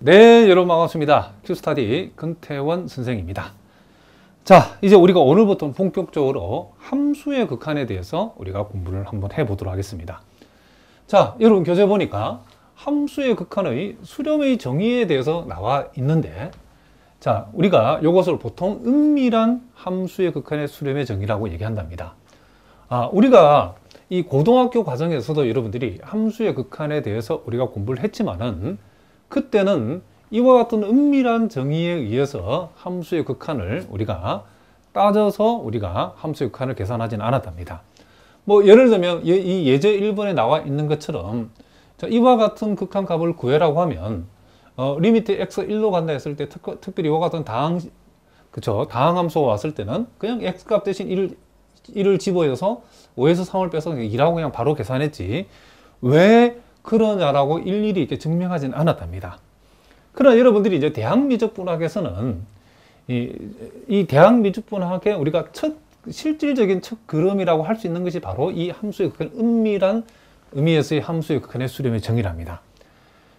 네, 여러분 반갑습니다. 큐스타디 금태원 선생입니다. 자, 이제 우리가 오늘부터 본격적으로 함수의 극한에 대해서 우리가 공부를 한번 해보도록 하겠습니다. 자, 여러분 교재 보니까 함수의 극한의 수렴의 정의에 대해서 나와 있는데, 자, 우리가 이것을 보통 은밀한 함수의 극한의 수렴의 정의라고 얘기한답니다. 우리가 이 고등학교 과정에서도 여러분들이 함수의 극한에 대해서 우리가 공부를 했지만은, 그때는 이와 같은 은밀한 정의에 의해서 함수의 극한을 우리가 따져서 우리가 함수의 극한을 계산하지는 않았답니다. 뭐 예를 들면 이 예제 1번에 나와 있는 것처럼, 자, 이와 같은 극한 값을 구해라고 하면 리미트 x 1로 간다 했을 때 특별히 이와 같은 다항 함수가 왔을 때는 그냥 x 값 대신 1을 집어여서 5에서 3을 빼서 2라고 그냥 바로 계산했지, 왜 그러냐라고 일일이 이렇게 증명하지는 않았답니다. 그러나 여러분들이 이제 대항미적분학에서는 이 대항미적분학의 우리가 실질적인 첫 걸음이라고 할 수 있는 것이 바로 이 함수의 극한, 은밀한 의미에서의 함수의 극한의 수렴의 정의랍니다.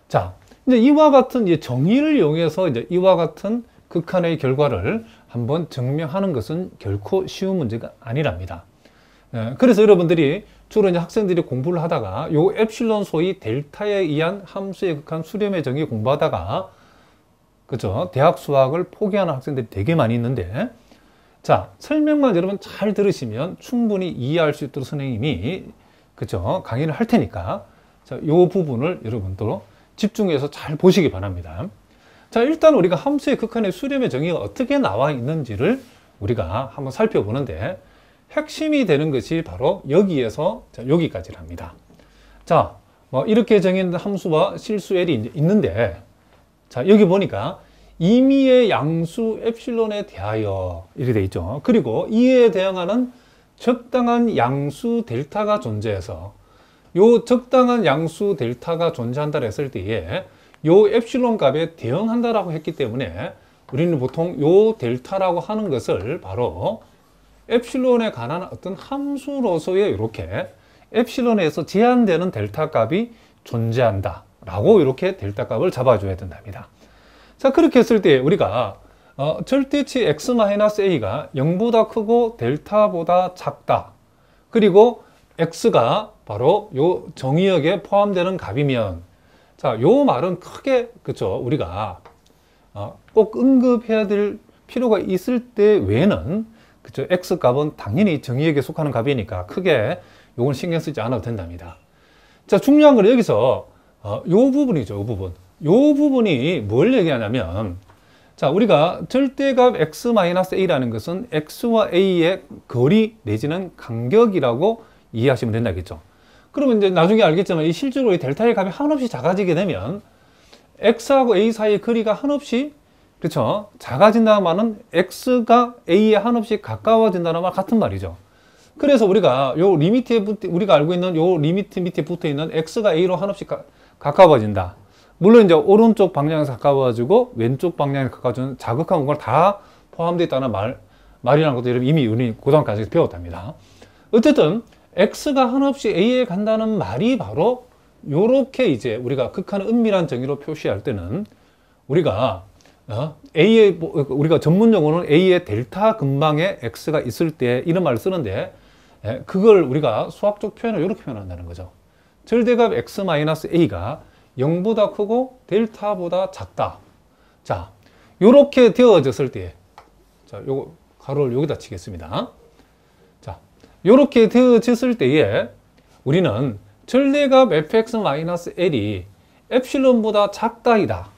자, 이제 이와 같은 이제 정의를 이용해서 이제 이와 같은 극한의 결과를 한번 증명하는 것은 결코 쉬운 문제가 아니랍니다. 그래서 여러분들이 주로 이제 학생들이 공부를 하다가 요 엡실론 소위 델타에 의한 함수의 극한 수렴의 정의 공부하다가, 그죠, 대학 수학을 포기하는 학생들이 되게 많이 있는데, 자, 설명만 여러분 잘 들으시면 충분히 이해할 수 있도록 선생님이, 그죠, 강의를 할 테니까, 자, 요 부분을 여러분도 집중해서 잘 보시기 바랍니다. 자, 일단 우리가 함수의 극한의 수렴의 정의가 어떻게 나와 있는지를 우리가 한번 살펴보는데, 핵심이 되는 것이 바로 여기에서 여기까지랍니다. 자, 뭐 이렇게 정의된 함수와 실수 L이 이제 있는데, 자, 여기 보니까 임의의 양수 엡실론에 대하여 이렇게 돼 있죠. 그리고 이에 대항하는 적당한 양수 델타가 존재해서, 요 적당한 양수 델타가 존재한다 했을 때에 요 엡실론 값에 대응한다라고 했기 때문에 우리는 보통 요 델타라고 하는 것을 바로 엡실론에 관한 어떤 함수로서의 이렇게 엡실론에서 제한되는 델타 값이 존재한다 라고 이렇게 델타 값을 잡아줘야 된답니다. 자, 그렇게 했을 때 우리가 절대치 x-a가 0보다 크고 델타보다 작다, 그리고 x가 바로 요 정의역에 포함되는 값이면, 자, 요 말은 크게, 그쵸, 우리가 꼭 언급해야 될 필요가 있을 때 외에는, 그쵸, x 값은 당연히 정의역에 속하는 값이니까 크게 요건 신경 쓰지 않아도 된답니다. 자, 중요한 건 여기서 요 부분이죠. 요 부분. 요 부분이 뭘 얘기하냐면, 자, 우리가 절대값 x-a라는 것은 x와 a의 거리 내지는 간격이라고 이해하시면 된다겠죠. 그러면 이제 나중에 알겠지만 이 실제로 이 델타의 값이 한없이 작아지게 되면 x하고 a 사이의 거리가 한없이, 그렇죠, 작아진다는 말은 x가 a에 한없이 가까워진다는 말 같은 말이죠. 그래서 우리가 요 리미트에 우리가 알고 있는 요 리미트 밑에 붙어 있는 x가 a로 한없이 가까워진다. 물론 이제 오른쪽 방향에서 가까워지고 왼쪽 방향에 가까워지는 자극한 공간이 다 포함되어 있다는 말이라는 것도 여러분 이미 우리 고등학교에서 배웠답니다. 어쨌든 x가 한없이 a에 간다는 말이 바로 요렇게 이제 우리가 극한의 은밀한 정의로 표시할 때는 우리가 우리가 전문 용어는 a의 델타 근방에 x가 있을 때 이런 말을 쓰는데, 그걸 우리가 수학적 표현을 이렇게 표현한다는 거죠. 절대값 x-a가 0보다 크고 델타보다 작다. 자, 요렇게 되어졌을 때, 자, 요거 가로를 여기다 치겠습니다. 자, 요렇게 되어졌을 때에 우리는 절대값 fx-l이 엡실론보다 작다이다.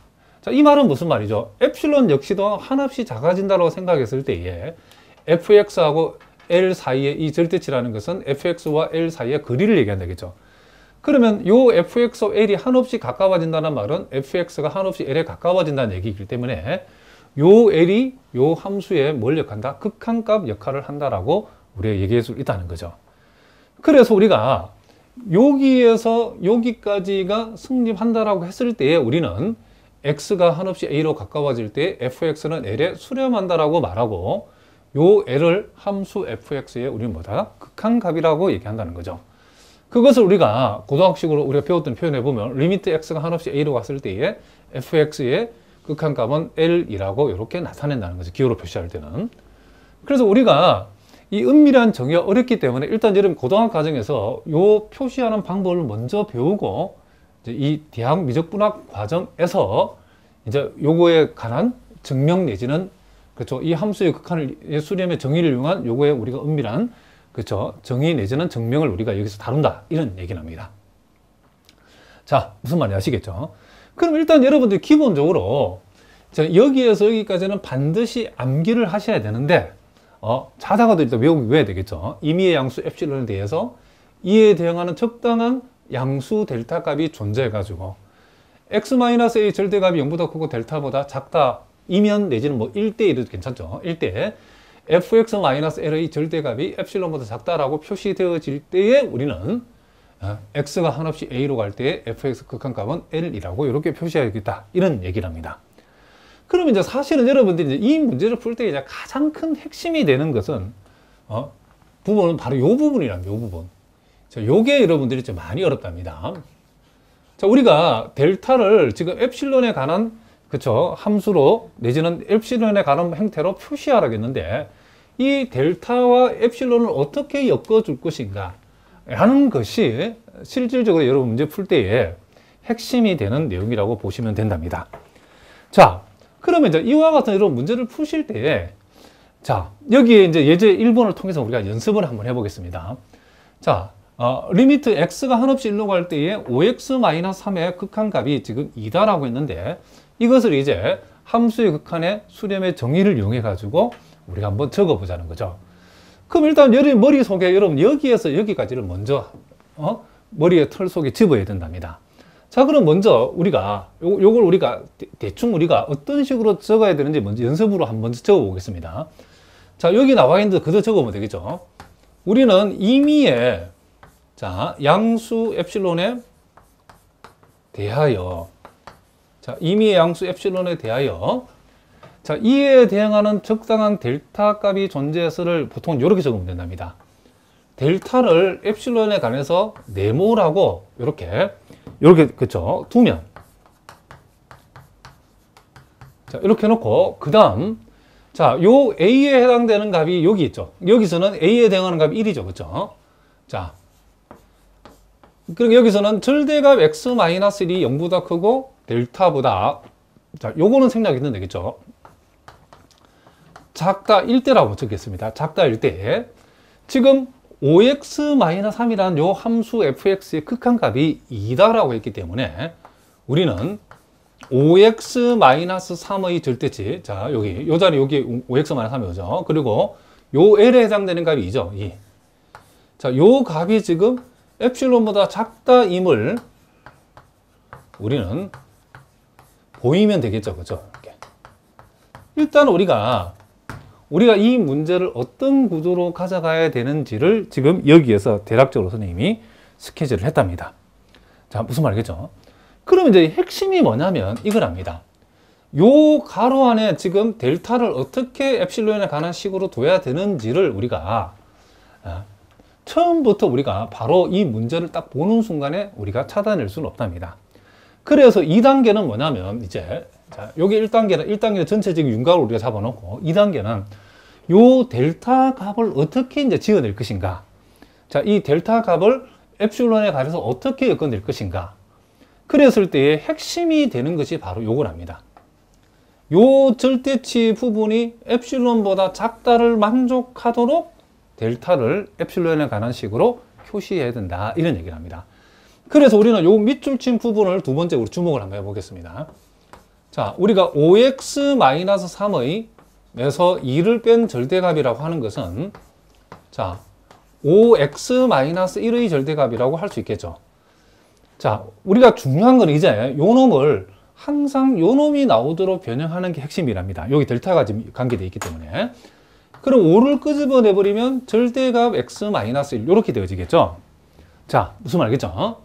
자, 이 말은 무슨 말이죠? 엡실론 역시도 한없이 작아진다고 생각했을 때에 fx하고 l 사이의 이 절대치라는 것은 fx와 l 사이의 거리를 얘기한다겠죠. 그러면 요 fx와 l이 한없이 가까워진다는 말은 fx가 한없이 l에 가까워진다는 얘기이기 때문에 요 l이 요 함수에 뭘 역한다? 극한값 역할을 한다라고 우리가 얘기할 수 있다는 거죠. 그래서 우리가 여기에서 여기까지가 성립한다라고 했을 때에 우리는 x가 한없이 a로 가까워질 때 fx는 l에 수렴한다라고 말하고, 요 l을 함수 fx에 우리는 뭐다? 극한값이라고 얘기한다는 거죠. 그것을 우리가 고등학식으로 우리가 배웠던 표현해 보면 리미트 x가 한없이 a로 갔을 때에 fx의 극한값은 l이라고 이렇게 나타낸다는 거죠. 기호로 표시할 때는. 그래서 우리가 이 은밀한 정의가 어렵기 때문에 일단 여러분 고등학 과정에서 요 표시하는 방법을 먼저 배우고 이제 이 대학 미적분학 과정에서 이제 요거에 관한 증명 내지는 그렇죠. 이 함수의 극한을 수렴의 정의를 이용한 요거에 우리가 은밀한 그렇죠. 정의 내지는 증명을 우리가 여기서 다룬다. 이런 얘기를 합니다. 자, 무슨 말인지 아시겠죠? 그럼 일단 여러분들 기본적으로 여기에서 여기까지는 반드시 암기를 하셔야 되는데 자다가도 일단 외워야 되겠죠. 임의의 양수 엡실론에 대해서 이에 대응하는 적당한 양수 델타 값이 존재해 가지고 x-a 절대값이 0보다 크고 델타보다 작다 이면 내지는 뭐 1대 1도 괜찮죠. 1대 fx-l의 절대값이 엡실론보다 작다라고 표시되어질 때에 우리는 x가 한없이 a로 갈 때에 fx 극한값은 l이라고 이렇게 표시해야겠다. 이런 얘기를 합니다. 그러면 이제 사실은 여러분들이 이제 이 문제를 풀 때 이제 가장 큰 핵심이 되는 것은 부분은 바로 요 부분이랍니다. 요 부분. 자, 요게 여러분들이 좀 많이 어렵답니다. 자, 우리가 델타를 지금 엡실론에 관한 그쵸 함수로 내지는 엡실론에 관한 형태로 표시하라고 했는데 이 델타와 엡실론을 어떻게 엮어줄 것인가 라는 것이 실질적으로 여러분 문제 풀 때에 핵심이 되는 내용이라고 보시면 된답니다. 자, 그러면 이제 이와 같은 이런 문제를 푸실 때에 자, 여기에 이제 예제 1번을 통해서 우리가 연습을 한번 해보겠습니다. 자, 리미트 x가 한없이 1로 갈 때에 5x-3의 극한값이 지금 2다라고 했는데 이것을 이제 함수의 극한의 수렴의 정의를 이용해 가지고 우리가 한번 적어 보자는 거죠. 그럼 일단 여러분 머릿속에 여러분 여기에서 여기까지를 먼저 머리의 털 속에 집어야 된답니다. 자, 그럼 먼저 우리가 요걸 우리가 대충 우리가 어떤 식으로 적어야 되는지 먼저 연습으로 한번 적어 보겠습니다. 자, 여기 나와 있는데 그대로 적어 보면 되겠죠. 우리는 임의의 자, 양수 엡실론에 대하여 자, 임의의 양수 엡실론에 대하여 자, 이에 대응하는 적당한 델타 값이 존재해서를 보통 이렇게 적으면 된답니다. 델타를 엡실론에 관해서 네모라고 이렇게 그쵸 두면 자, 이렇게 해놓고 그 다음 자, 요 a에 해당되는 값이 여기 있죠. 여기서는 a에 대응하는 값이 1이죠. 그쵸? 자, 그럼 여기서는 절대값 x-1이 0보다 크고 델타보다 자, 요거는 생략했는데 되겠죠. 작다 1대라고 적겠습니다. 작다 1대. 지금 5x-3이라는 요 함수 fx의 극한값이 2다라고 했기 때문에 우리는 5x-3의 절대치 자, 여기 요 자리 여기 5x-3이 오죠. 그리고 요 l에 해당되는 값이 2죠. 2. 자, 요 값이 지금 엡실론보다 작다임을 우리는 보이면 되겠죠. 그죠? 이렇게. 일단 우리가 이 문제를 어떤 구조로 가져가야 되는지를 지금 여기에서 대략적으로 선생님이 스케치를 했답니다. 자, 무슨 말이겠죠? 그럼 이제 핵심이 뭐냐면 이걸 합니다. 요 가로 안에 지금 델타를 어떻게 엡실론에 관한 식으로 둬야 되는지를 우리가 처음부터 우리가 바로 이 문제를 딱 보는 순간에 우리가 찾아낼 수는 없답니다. 그래서 2단계는 뭐냐면 이제 자, 여기 1단계는 전체적인 윤곽을 우리가 잡아놓고 2단계는 요 델타 값을 어떻게 이제 지어낼 것인가. 자, 이 델타 값을 엡실론에 관해서 어떻게 엮어낼 것인가. 그랬을 때의 핵심이 되는 것이 바로 요걸 합니다. 요 절대치 부분이 엡실론보다 작다를 만족하도록 델타를 엡실론에 관한 식으로 표시해야 된다. 이런 얘기를 합니다. 그래서 우리는 요 밑줄 친 부분을 두 번째로 주목을 한번 해보겠습니다. 자, 우리가 5x-3의 에서 2를 뺀 절대값이라고 하는 것은 자, 5x-1의 절대값이라고 할 수 있겠죠. 자, 우리가 중요한 건 이제 요 놈을 항상 요 놈이 나오도록 변형하는 게 핵심이랍니다. 여기 델타가 지금 관계되어 있기 때문에. 그럼 5를 끄집어내버리면 절대값 x-1 이렇게 되어지겠죠. 자, 무슨 말이겠죠?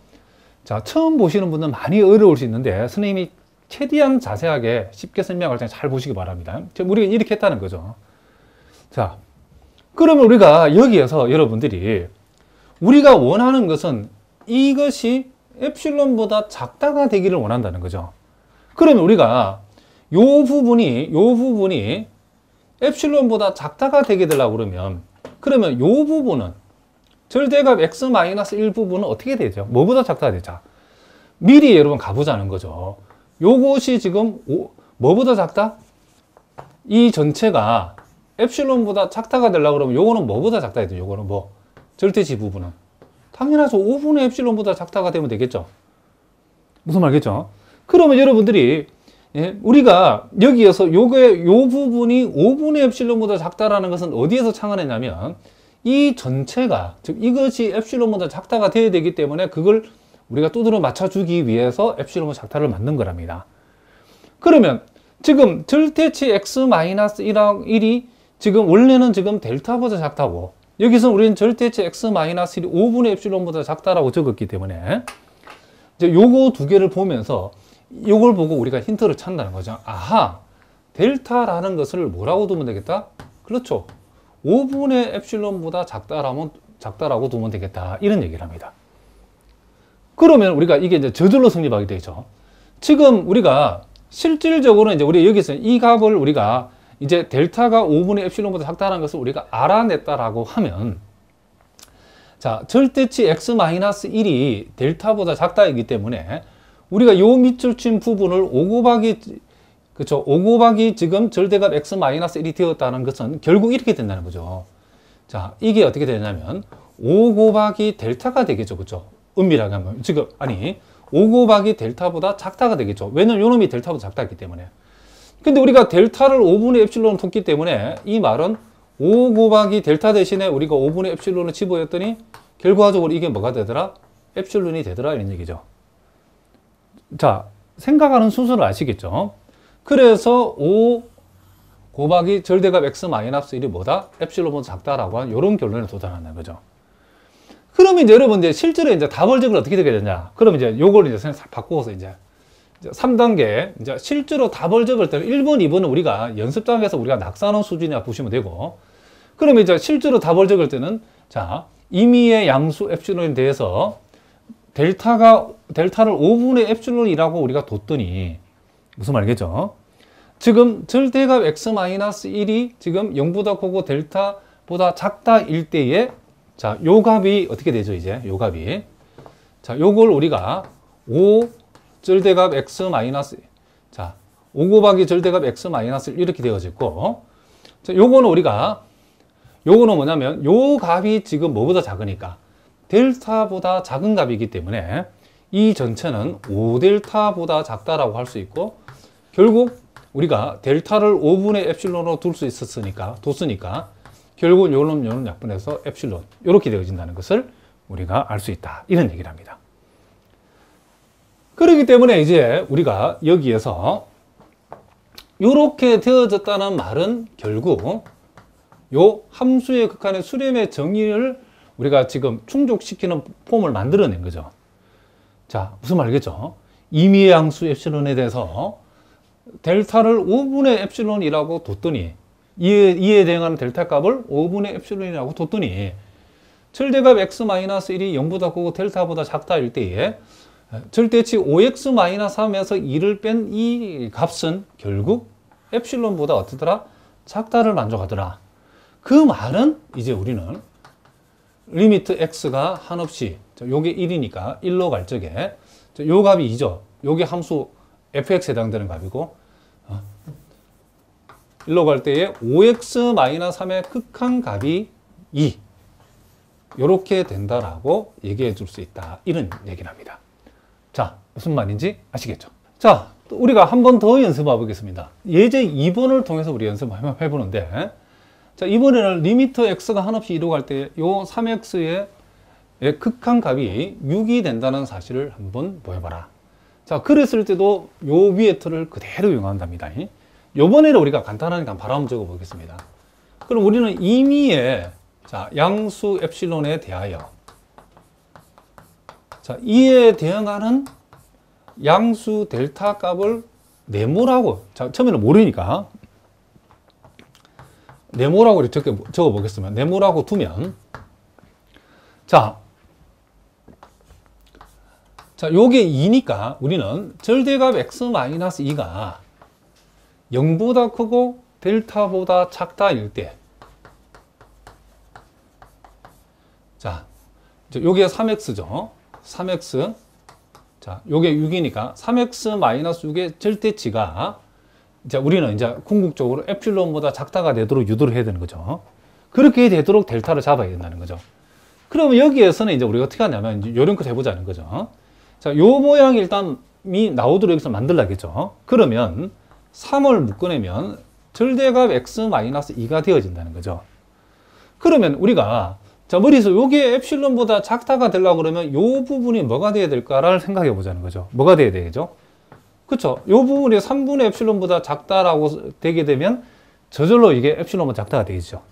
자, 처음 보시는 분은 많이 어려울 수 있는데 선생님이 최대한 자세하게 쉽게 설명할 때 잘 보시기 바랍니다. 우리가 이렇게 했다는 거죠. 자, 그러면 우리가 여기에서 여러분들이 우리가 원하는 것은 이것이 엡실론보다 작다가 되기를 원한다는 거죠. 그러면 우리가 요 부분이 엡실론보다 작다가 되게 되려고 그러면 요 부분은 절대값 x-1 부분은 어떻게 되죠? 뭐보다 작다가 되죠? 미리 여러분 가보자는 거죠. 요것이 지금 뭐보다 작다? 이 전체가 엡실론보다 작다가 되려고 그러면 요거는 뭐보다 작다 해야 돼요? 요거는 뭐? 절대치 부분은. 당연하죠. 5분의 엡실론보다 작다가 되면 되겠죠. 무슨 말겠죠? 그러면 여러분들이 우리가 여기에서 요 부분이 5분의 엡실론보다 작다라는 것은 어디에서 창안했냐면 이 전체가, 즉 이것이 엡실론보다 작다가 되어야 되기 때문에 그걸 우리가 두드려 맞춰주기 위해서 엡실론보다 작다를 만든 거랍니다. 그러면 지금 절대치 x-1이 지금 원래는 지금 델타보다 작다고, 여기서 우리는 절대치 x-1이 5분의 엡실론보다 작다라고 적었기 때문에 이제 요거 두 개를 보면서 요걸 보고 우리가 힌트를 찾는다는 거죠. 아하, 델타라는 것을 뭐라고 두면 되겠다? 그렇죠. 5분의 엡실론보다 작다라고 두면 되겠다. 이런 얘기를 합니다. 그러면 우리가 이게 이제 저절로 성립하게 되죠. 지금 우리가 실질적으로 이제 우리 여기서 이 값을 우리가 이제 델타가 5분의 엡실론보다 작다는 것을 우리가 알아냈다라고 하면, 자, 절대치 x-1이 델타보다 작다이기 때문에 우리가 요 밑줄 친 부분을 5 곱하기, 그쵸, 5 곱하기 지금 절대값 x-1이 되었다는 것은 결국 이렇게 된다는 거죠. 자, 이게 어떻게 되냐면 5 곱하기 델타가 되겠죠. 그쵸? 은밀하게 하면 지금 5 곱하기 델타보다 작다가 되겠죠. 왜냐면 요 놈이 델타보다 작다기 때문에. 근데 우리가 델타를 5분의 엡실론을 뒀기 때문에 이 말은 5 곱하기 델타 대신에 우리가 5분의 엡실론을 집어였더니 결과적으로 이게 뭐가 되더라? 엡실론이 되더라, 이런 얘기죠. 자, 생각하는 순서를 아시겠죠? 그래서 5 곱하기 절대값 x-1이 뭐다? 엡실론보다 작다라고 하는 이런 결론에 도달한다는 거죠. 그러면 이제 여러분 이제 실제로 이제 다벌적을 어떻게 되게 되냐? 그러면 이제 요걸 이제 바꾸어서 이제 3단계, 이제 실제로 다벌적을 때는 1번, 2번은 우리가 연습장에서 우리가 낙사하는 수준이라 보시면 되고, 그러면 이제 실제로 다벌적일 때는, 자, 임의의 양수 엡실론에 대해서 델타를 5분의 엡실론이라고 우리가 뒀더니, 무슨 말이겠죠? 지금 절대값 x-1이 지금 0보다 크고 델타보다 작다일 때에, 자, 요 값이 어떻게 되죠, 이제? 요 값이. 자, 요걸 우리가 5 절대값 x 자, 5 곱하기 절대값 x-1 이렇게 되어졌고, 자, 요거는 뭐냐면 요 값이 지금 뭐보다 작으니까 델타보다 작은 값이기 때문에 이 전체는 5델타보다 작다라고 할 수 있고, 결국 우리가 델타를 5분의 엡실론으로 뒀으니까 결국 요놈 약분해서 엡실론 이렇게 되어진다는 것을 우리가 알 수 있다, 이런 얘기를 합니다. 그렇기 때문에 이제 우리가 여기에서 이렇게 되어졌다는 말은 결국 요 함수의 극한의 수렴의 정의를 우리가 지금 충족시키는 폼을 만들어낸 거죠. 자, 무슨 말이겠죠? 임의의 양수 엡실론에 대해서 델타를 5분의 엡실론이라고 뒀더니, 이에 대응하는 델타 값을 5분의 엡실론이라고 뒀더니 절대값 x-1이 0보다 크고 델타보다 작다일 때에 절대치 5x-3에서 2를 뺀 이 값은 결국 엡실론보다 어떻더라? 작다를 만족하더라. 그 말은 이제 우리는 리미트 x가 한없이, 요게 1이니까 1로 갈 적에 요 값이 2죠. 요게 함수 fx에 해당되는 값이고, 1로 갈 때에 5x-3의 극한 값이 2. 요렇게 된다라고 얘기해 줄 수 있다, 이런 얘기를 합니다. 자, 무슨 말인지 아시겠죠? 자, 우리가 한 번 더 연습해 보겠습니다. 예제 2번을 통해서 우리 연습해 보는데, 자, 이번에는 리미트 x가 한없이 2로 갈 때 요 3x의 극한 값이 6이 된다는 사실을 한번 보여봐라. 자, 그랬을 때도 요 위의 틀을 그대로 이용한답니다. 요번에는 우리가 간단하니까 바로 한번 적어 보겠습니다. 그럼 우리는 임의의, 자, 양수 엡실론에 대하여, 자, 이에 대응하는 양수 델타 값을 네모라고, 자, 처음에는 모르니까 네모라고 이렇게 적어 보겠습니다. 네모라고 두면, 자, 자, 요게 2니까 우리는 절대값 x-2가 0보다 크고 델타보다 작다일 때, 자, 요게 3x죠. 3x. 자, 요게 6이니까 3x-6의 절대치가 이제 우리는 이제 궁극적으로 에플론보다 작다가 되도록 유도를 해야 되는 거죠. 그렇게 되도록 델타를 잡아야 된다는 거죠. 그러면 여기에서는 이제 우리가 어떻게 하냐면 이제 요런 걸 해보자는 거죠. 자, 요 모양이 일단 나오도록 여기서 만들라겠죠. 그러면 3을 묶어내면 절대값 x-2가 되어진다는 거죠. 그러면 우리가 자, 머리에서 요게 엡실론보다 작다가 되려고 그러면 요 부분이 뭐가 돼야 될까를 생각해 보자는 거죠. 뭐가 돼야 되겠죠? 그쵸? 요 부분이 3분의 엡실론보다 작다라고 되게 되면 저절로 이게 엡실론보다 작다가 되겠죠.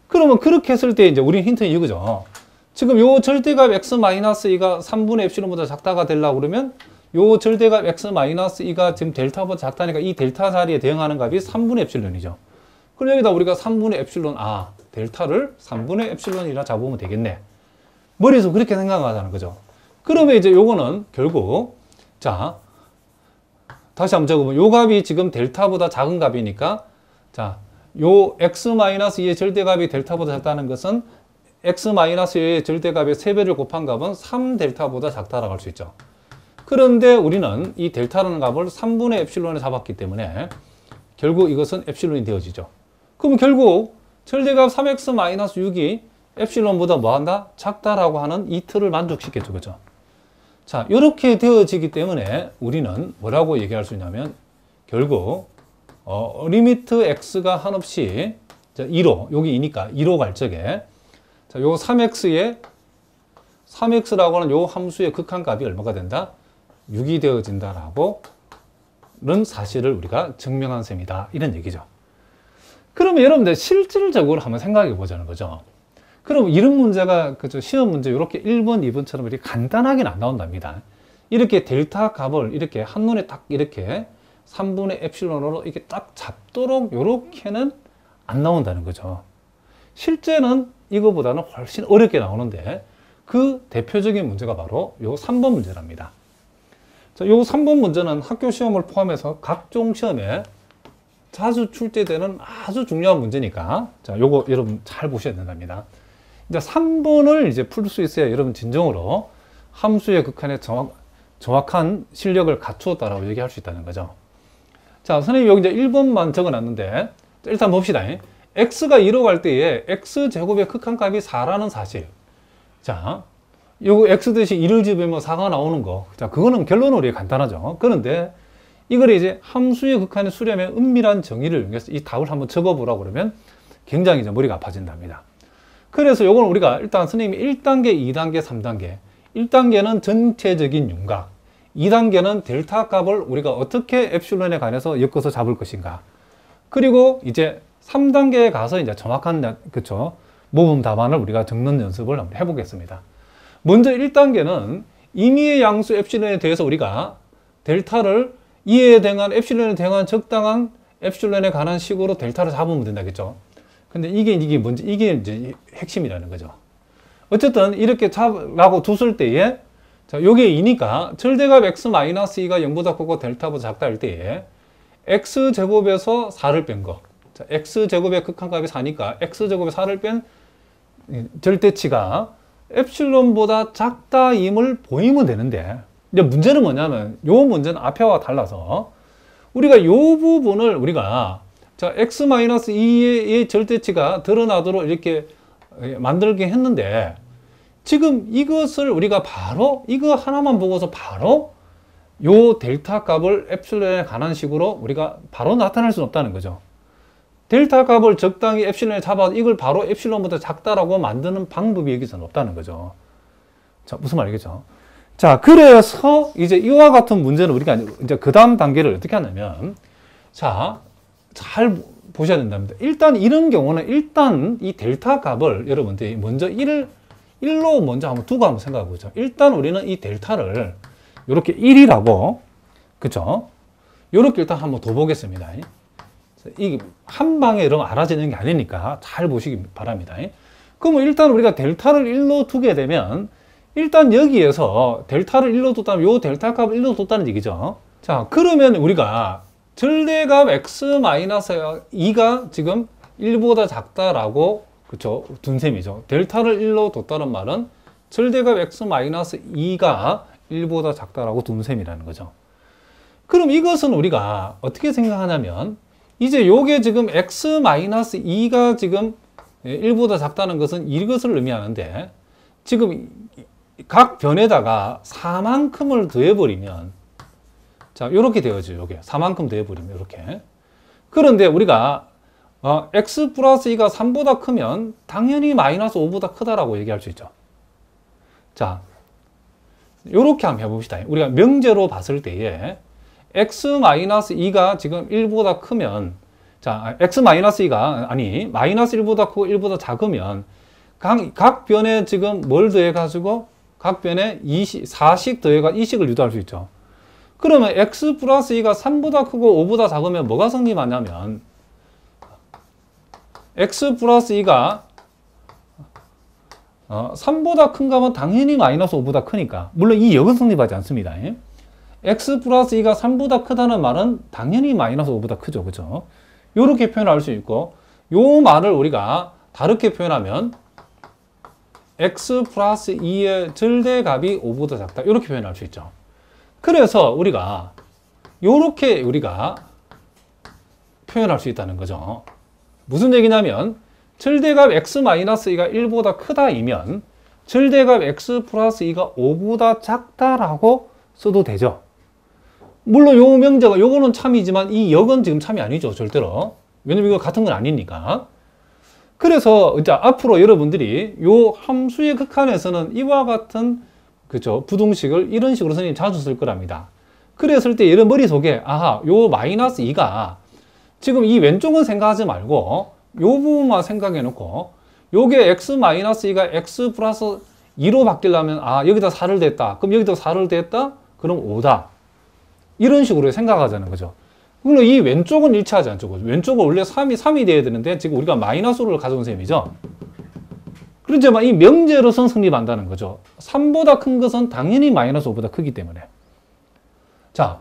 그러면 그렇게 했을 때 이제 우리 힌트는 이거죠. 지금 요 절대값 x-2가 3분의 엡실론보다 작다가 되려고 그러면 요 절대값 x-2가 지금 델타보다 작다니까 이 델타 자리에 대응하는 값이 3분의 엡실론이죠. 그럼 여기다 우리가 3분의 엡실론 델타를 3분의 엡실론이라 잡으면 되겠네. 머리에서 그렇게 생각하자는 거죠. 그러면 이제 요거는 결국 자, 다시 한번 적어보면 요 값이 지금 델타보다 작은 값이니까 자, 요 x-2의 절대값이 델타보다 작다는 것은 x-2의 절대값의 3배를 곱한 값은 3델타보다 작다라고 할 수 있죠. 그런데 우리는 이 델타라는 값을 3분의 엡실론에 잡았기 때문에 결국 이것은 엡실론이 되어지죠. 그럼 결국 절대값 3x-6이 엡실론보다 뭐한다? 작다라고 하는 이 틀을 만족시켰죠. 그죠? 자, 이렇게 되어지기 때문에 우리는 뭐라고 얘기할 수 있냐면 결국 리미트 x가 한없이 2로, 여기 2니까 2로 갈 적에 자, 요 3x라고 하는 요 함수의 극한값이 얼마가 된다? 6이 되어진다라고 는 사실을 우리가 증명한 셈이다. 이런 얘기죠. 그러면 여러분들 실질적으로 한번 생각해 보자는 거죠. 그럼 이런 문제가 그죠, 시험 문제 이렇게 1번, 2번처럼 이렇게 간단하게는 안 나온답니다. 이렇게 델타 값을 이렇게 한눈에 딱 이렇게 3분의 엡실론으로 이렇게 딱 잡도록 이렇게는 안 나온다는 거죠. 실제는 이거보다는 훨씬 어렵게 나오는데 그 대표적인 문제가 바로 요 3번 문제랍니다. 자, 요 3번 문제는 학교 시험을 포함해서 각종 시험에 자주 출제되는 아주 중요한 문제니까 자, 요거 여러분 잘 보셔야 된답니다. 이제 3번을 이제 풀 수 있어야 여러분 진정으로 함수의 극한의 정확한 실력을 갖추었다라고 얘기할 수 있다는 거죠. 자, 선생님 여기 이제 1번만 적어 놨는데 일단 봅시다. x가 2로 갈 때에 x제곱의 극한값이 4라는 사실. 자, 요거 x 대신 2를 집으면 4가 나오는 거. 자, 그거는 결론으로 간단하죠. 그런데 이걸 이제 함수의 극한의 수렴의 은밀한 정의를 이용해서 이 답을 한번 적어보라고 그러면 굉장히 이제 머리가 아파진답니다. 그래서 요건 우리가 일단 선생님이 1단계, 2단계, 3단계. 1단계는 전체적인 윤곽. 2단계는 델타 값을 우리가 어떻게 엡실론에 관해서 엮어서 잡을 것인가. 그리고 이제 3단계에 가서 이제 정확한, 그쵸, 모범 답안을 우리가 적는 연습을 한번 해보겠습니다. 먼저 1단계는 임의의 양수 엡실론에 대해서 우리가 델타를 이에 대한 엡실론에 대한 적당한 엡실론에 관한 식으로 델타를 잡으면 된다겠죠. 근데 이게 뭔지, 이게 이제 핵심이라는 거죠. 어쨌든 이렇게 잡으라고 뒀을 때에 자, 요게 2니까 절대값 x-2가 0보다 크고 델타보다 작다 할 때에 x제곱에서 4를 뺀 거. 자, x제곱의 극한값이 4니까 x제곱에 4를 뺀 절대치가 엡실론보다 작다임을 보이면 되는데 이제 문제는 뭐냐면 요 문제는 앞에와 달라서 우리가 요 부분을 우리가 자, x-2의 절대치가 드러나도록 이렇게 만들게 했는데 지금 이것을 우리가 바로 이거 하나만 보고서 바로 요 델타 값을 엡실론에 관한 식으로 우리가 바로 나타낼 수는 없다는 거죠. 델타 값을 적당히 엡실론에 잡아서 이걸 바로 엡실론보다 작다라고 만드는 방법이 여기서는 없다는 거죠. 자, 무슨 말이겠죠? 자, 그래서 이제 이와 같은 문제는 우리가 이제 그 다음 단계를 어떻게 하냐면 자, 잘 보셔야 된답니다. 일단 이런 경우는 일단 이 델타 값을 여러분들이 먼저 1로 먼저 한번 두고 한번 생각해 보죠. 일단 우리는 이 델타를 이렇게 1이라고, 그쵸? 이렇게 일단 한번 더 보겠습니다. 이게 한 방에 이러면 알아지는 게 아니니까 잘 보시기 바랍니다. 그러면 일단 우리가 델타를 1로 두게 되면 일단 여기에서 델타를 1로 뒀다면 요 델타 값을 1로 뒀다는 얘기죠. 자, 그러면 우리가 절대값 x-2가 지금 1보다 작다라고 그쵸 둔 셈이죠. 델타를 1로 뒀다는 말은 절대값 x-2가 1보다 작다라고 둔 셈이라는 거죠. 그럼 이것은 우리가 어떻게 생각하냐면 이제 요게 지금 x-2가 지금 1보다 작다는 것은 이것을 의미하는데 지금 각 변에다가 4만큼을 더해버리면 자 요렇게 되어져 요게 4만큼 더해버리면 이렇게. 그런데 우리가 x 플러스 2가 3보다 크면 당연히 마이너스 5보다 크다라고 얘기할 수 있죠. 자 요렇게 한번 해봅시다. 우리가 명제로 봤을 때에 x-2가 지금 1보다 크면 자 x-2가 아니 마이너스 1보다 크고 1보다 작으면 각 변에 지금 뭘 더해가지고 각 변에 4씩 더해가 2식을 유도할 수 있죠. 그러면 x 플러스 2가 3보다 크고 5보다 작으면 뭐가 성립하냐면 x 플러스 2가 3보다 큰가 하면 당연히 마이너스 5보다 크니까 물론 이 역은 성립하지 않습니다. x 플러스 2가 3보다 크다는 말은 당연히 마이너스 5보다 크죠. 그죠? 이렇게 표현할 수 있고 요 말을 우리가 다르게 표현하면 x 플러스 2의 절대값이 5보다 작다 이렇게 표현할 수 있죠. 그래서 우리가 요렇게 우리가 표현할 수 있다는 거죠. 무슨 얘기냐면 절대값 x-2가 1보다 크다이면 절대값 x 플러스 2가 5보다 작다라고 써도 되죠. 물론 요 명제가 요거는 참이지만 이 역은 지금 참이 아니죠. 절대로. 왜냐면 이거 같은 건 아니니까. 그래서 이제 앞으로 여러분들이 요 함수의 극한에서는 이와 같은 그죠 부등식을 이런 식으로 선생님 자주 쓸 거랍니다. 그랬을 때 여러분 머릿속에 아하 요 마이너스 2가 지금 이 왼쪽은 생각하지 말고 요 부분만 생각해 놓고 요게 x-2가 x 플러스 2로 바뀌려면 여기다 4를 댔다. 그럼 여기다 4를 댔다? 그럼 5다. 이런 식으로 생각하자는 거죠. 물론 이 왼쪽은 일치하지 않죠. 왼쪽은 원래 3이 돼야 되는데 지금 우리가 마이너스를 가져온 셈이죠. 그렇지만 이 명제로선 성립한다는 거죠. 3보다 큰 것은 당연히 마이너스 5보다 크기 때문에. 자,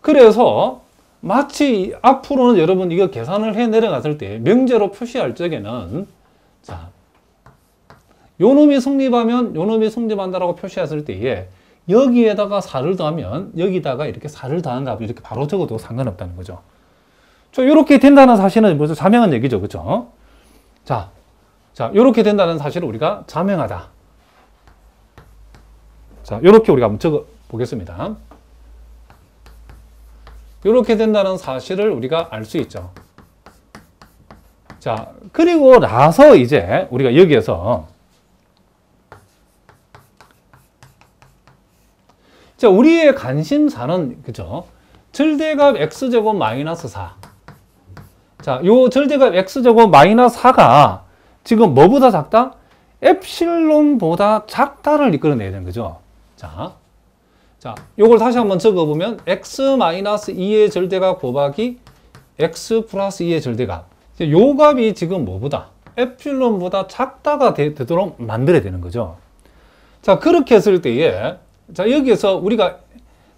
그래서 마치 앞으로는 여러분 이거 계산을 해 내려갔을 때 명제로 표시할 적에는 자, 요 놈이 성립하면 요 놈이 성립한다라고 표시했을 때에 여기에다가 4를 더하면 여기다가 이렇게 4를 더한 값을 이렇게 바로 적어도 상관없다는 거죠. 이렇게 된다는 사실은 벌써 자명한 얘기죠. 그렇죠? 자, 이렇게 된다는 사실을 우리가 자명하다. 자, 이렇게 우리가 한번 적어 보겠습니다. 이렇게 된다는 사실을 우리가 알 수 있죠. 자, 그리고 나서 이제 우리가 여기에서 자, 우리의 관심사는 그죠? 절대값 x제곱 마이너스 4. 자, 요 절대값 x제곱 마이너스 4가 지금 뭐보다 작다? 엡실론보다 작다를 이끌어내야 되는 거죠. 자, 요걸 다시 한번 적어보면 x-2의 절대값 곱하기 x 플러스 2의 절대값. 요 값이 지금 뭐보다? 엡실론보다 작다가 되도록 만들어야 되는 거죠. 자, 그렇게 했을 때에 자, 여기에서 우리가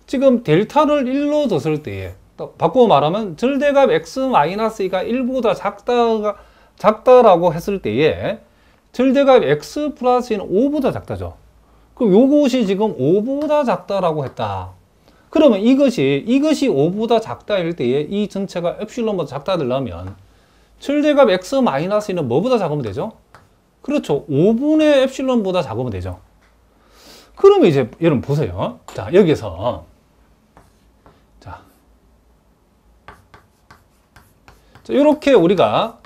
지금 델타를 1로 뒀을 때에 바꾸어 말하면 절대값 x-2가 1보다 작다라고 했을 때에 절대값 x 플러스 2는 5보다 작다죠. 그럼 요것이 지금 5보다 작다라고 했다. 그러면 이것이 5보다 작다일 때에 이 전체가 엡실론보다 작다 되려면 절대값 x-2는 뭐보다 작으면 되죠? 그렇죠. 5분의 엡실론보다 작으면 되죠. 그러면 이제 여러분 보세요. 자, 여기서 자, 이렇게 우리가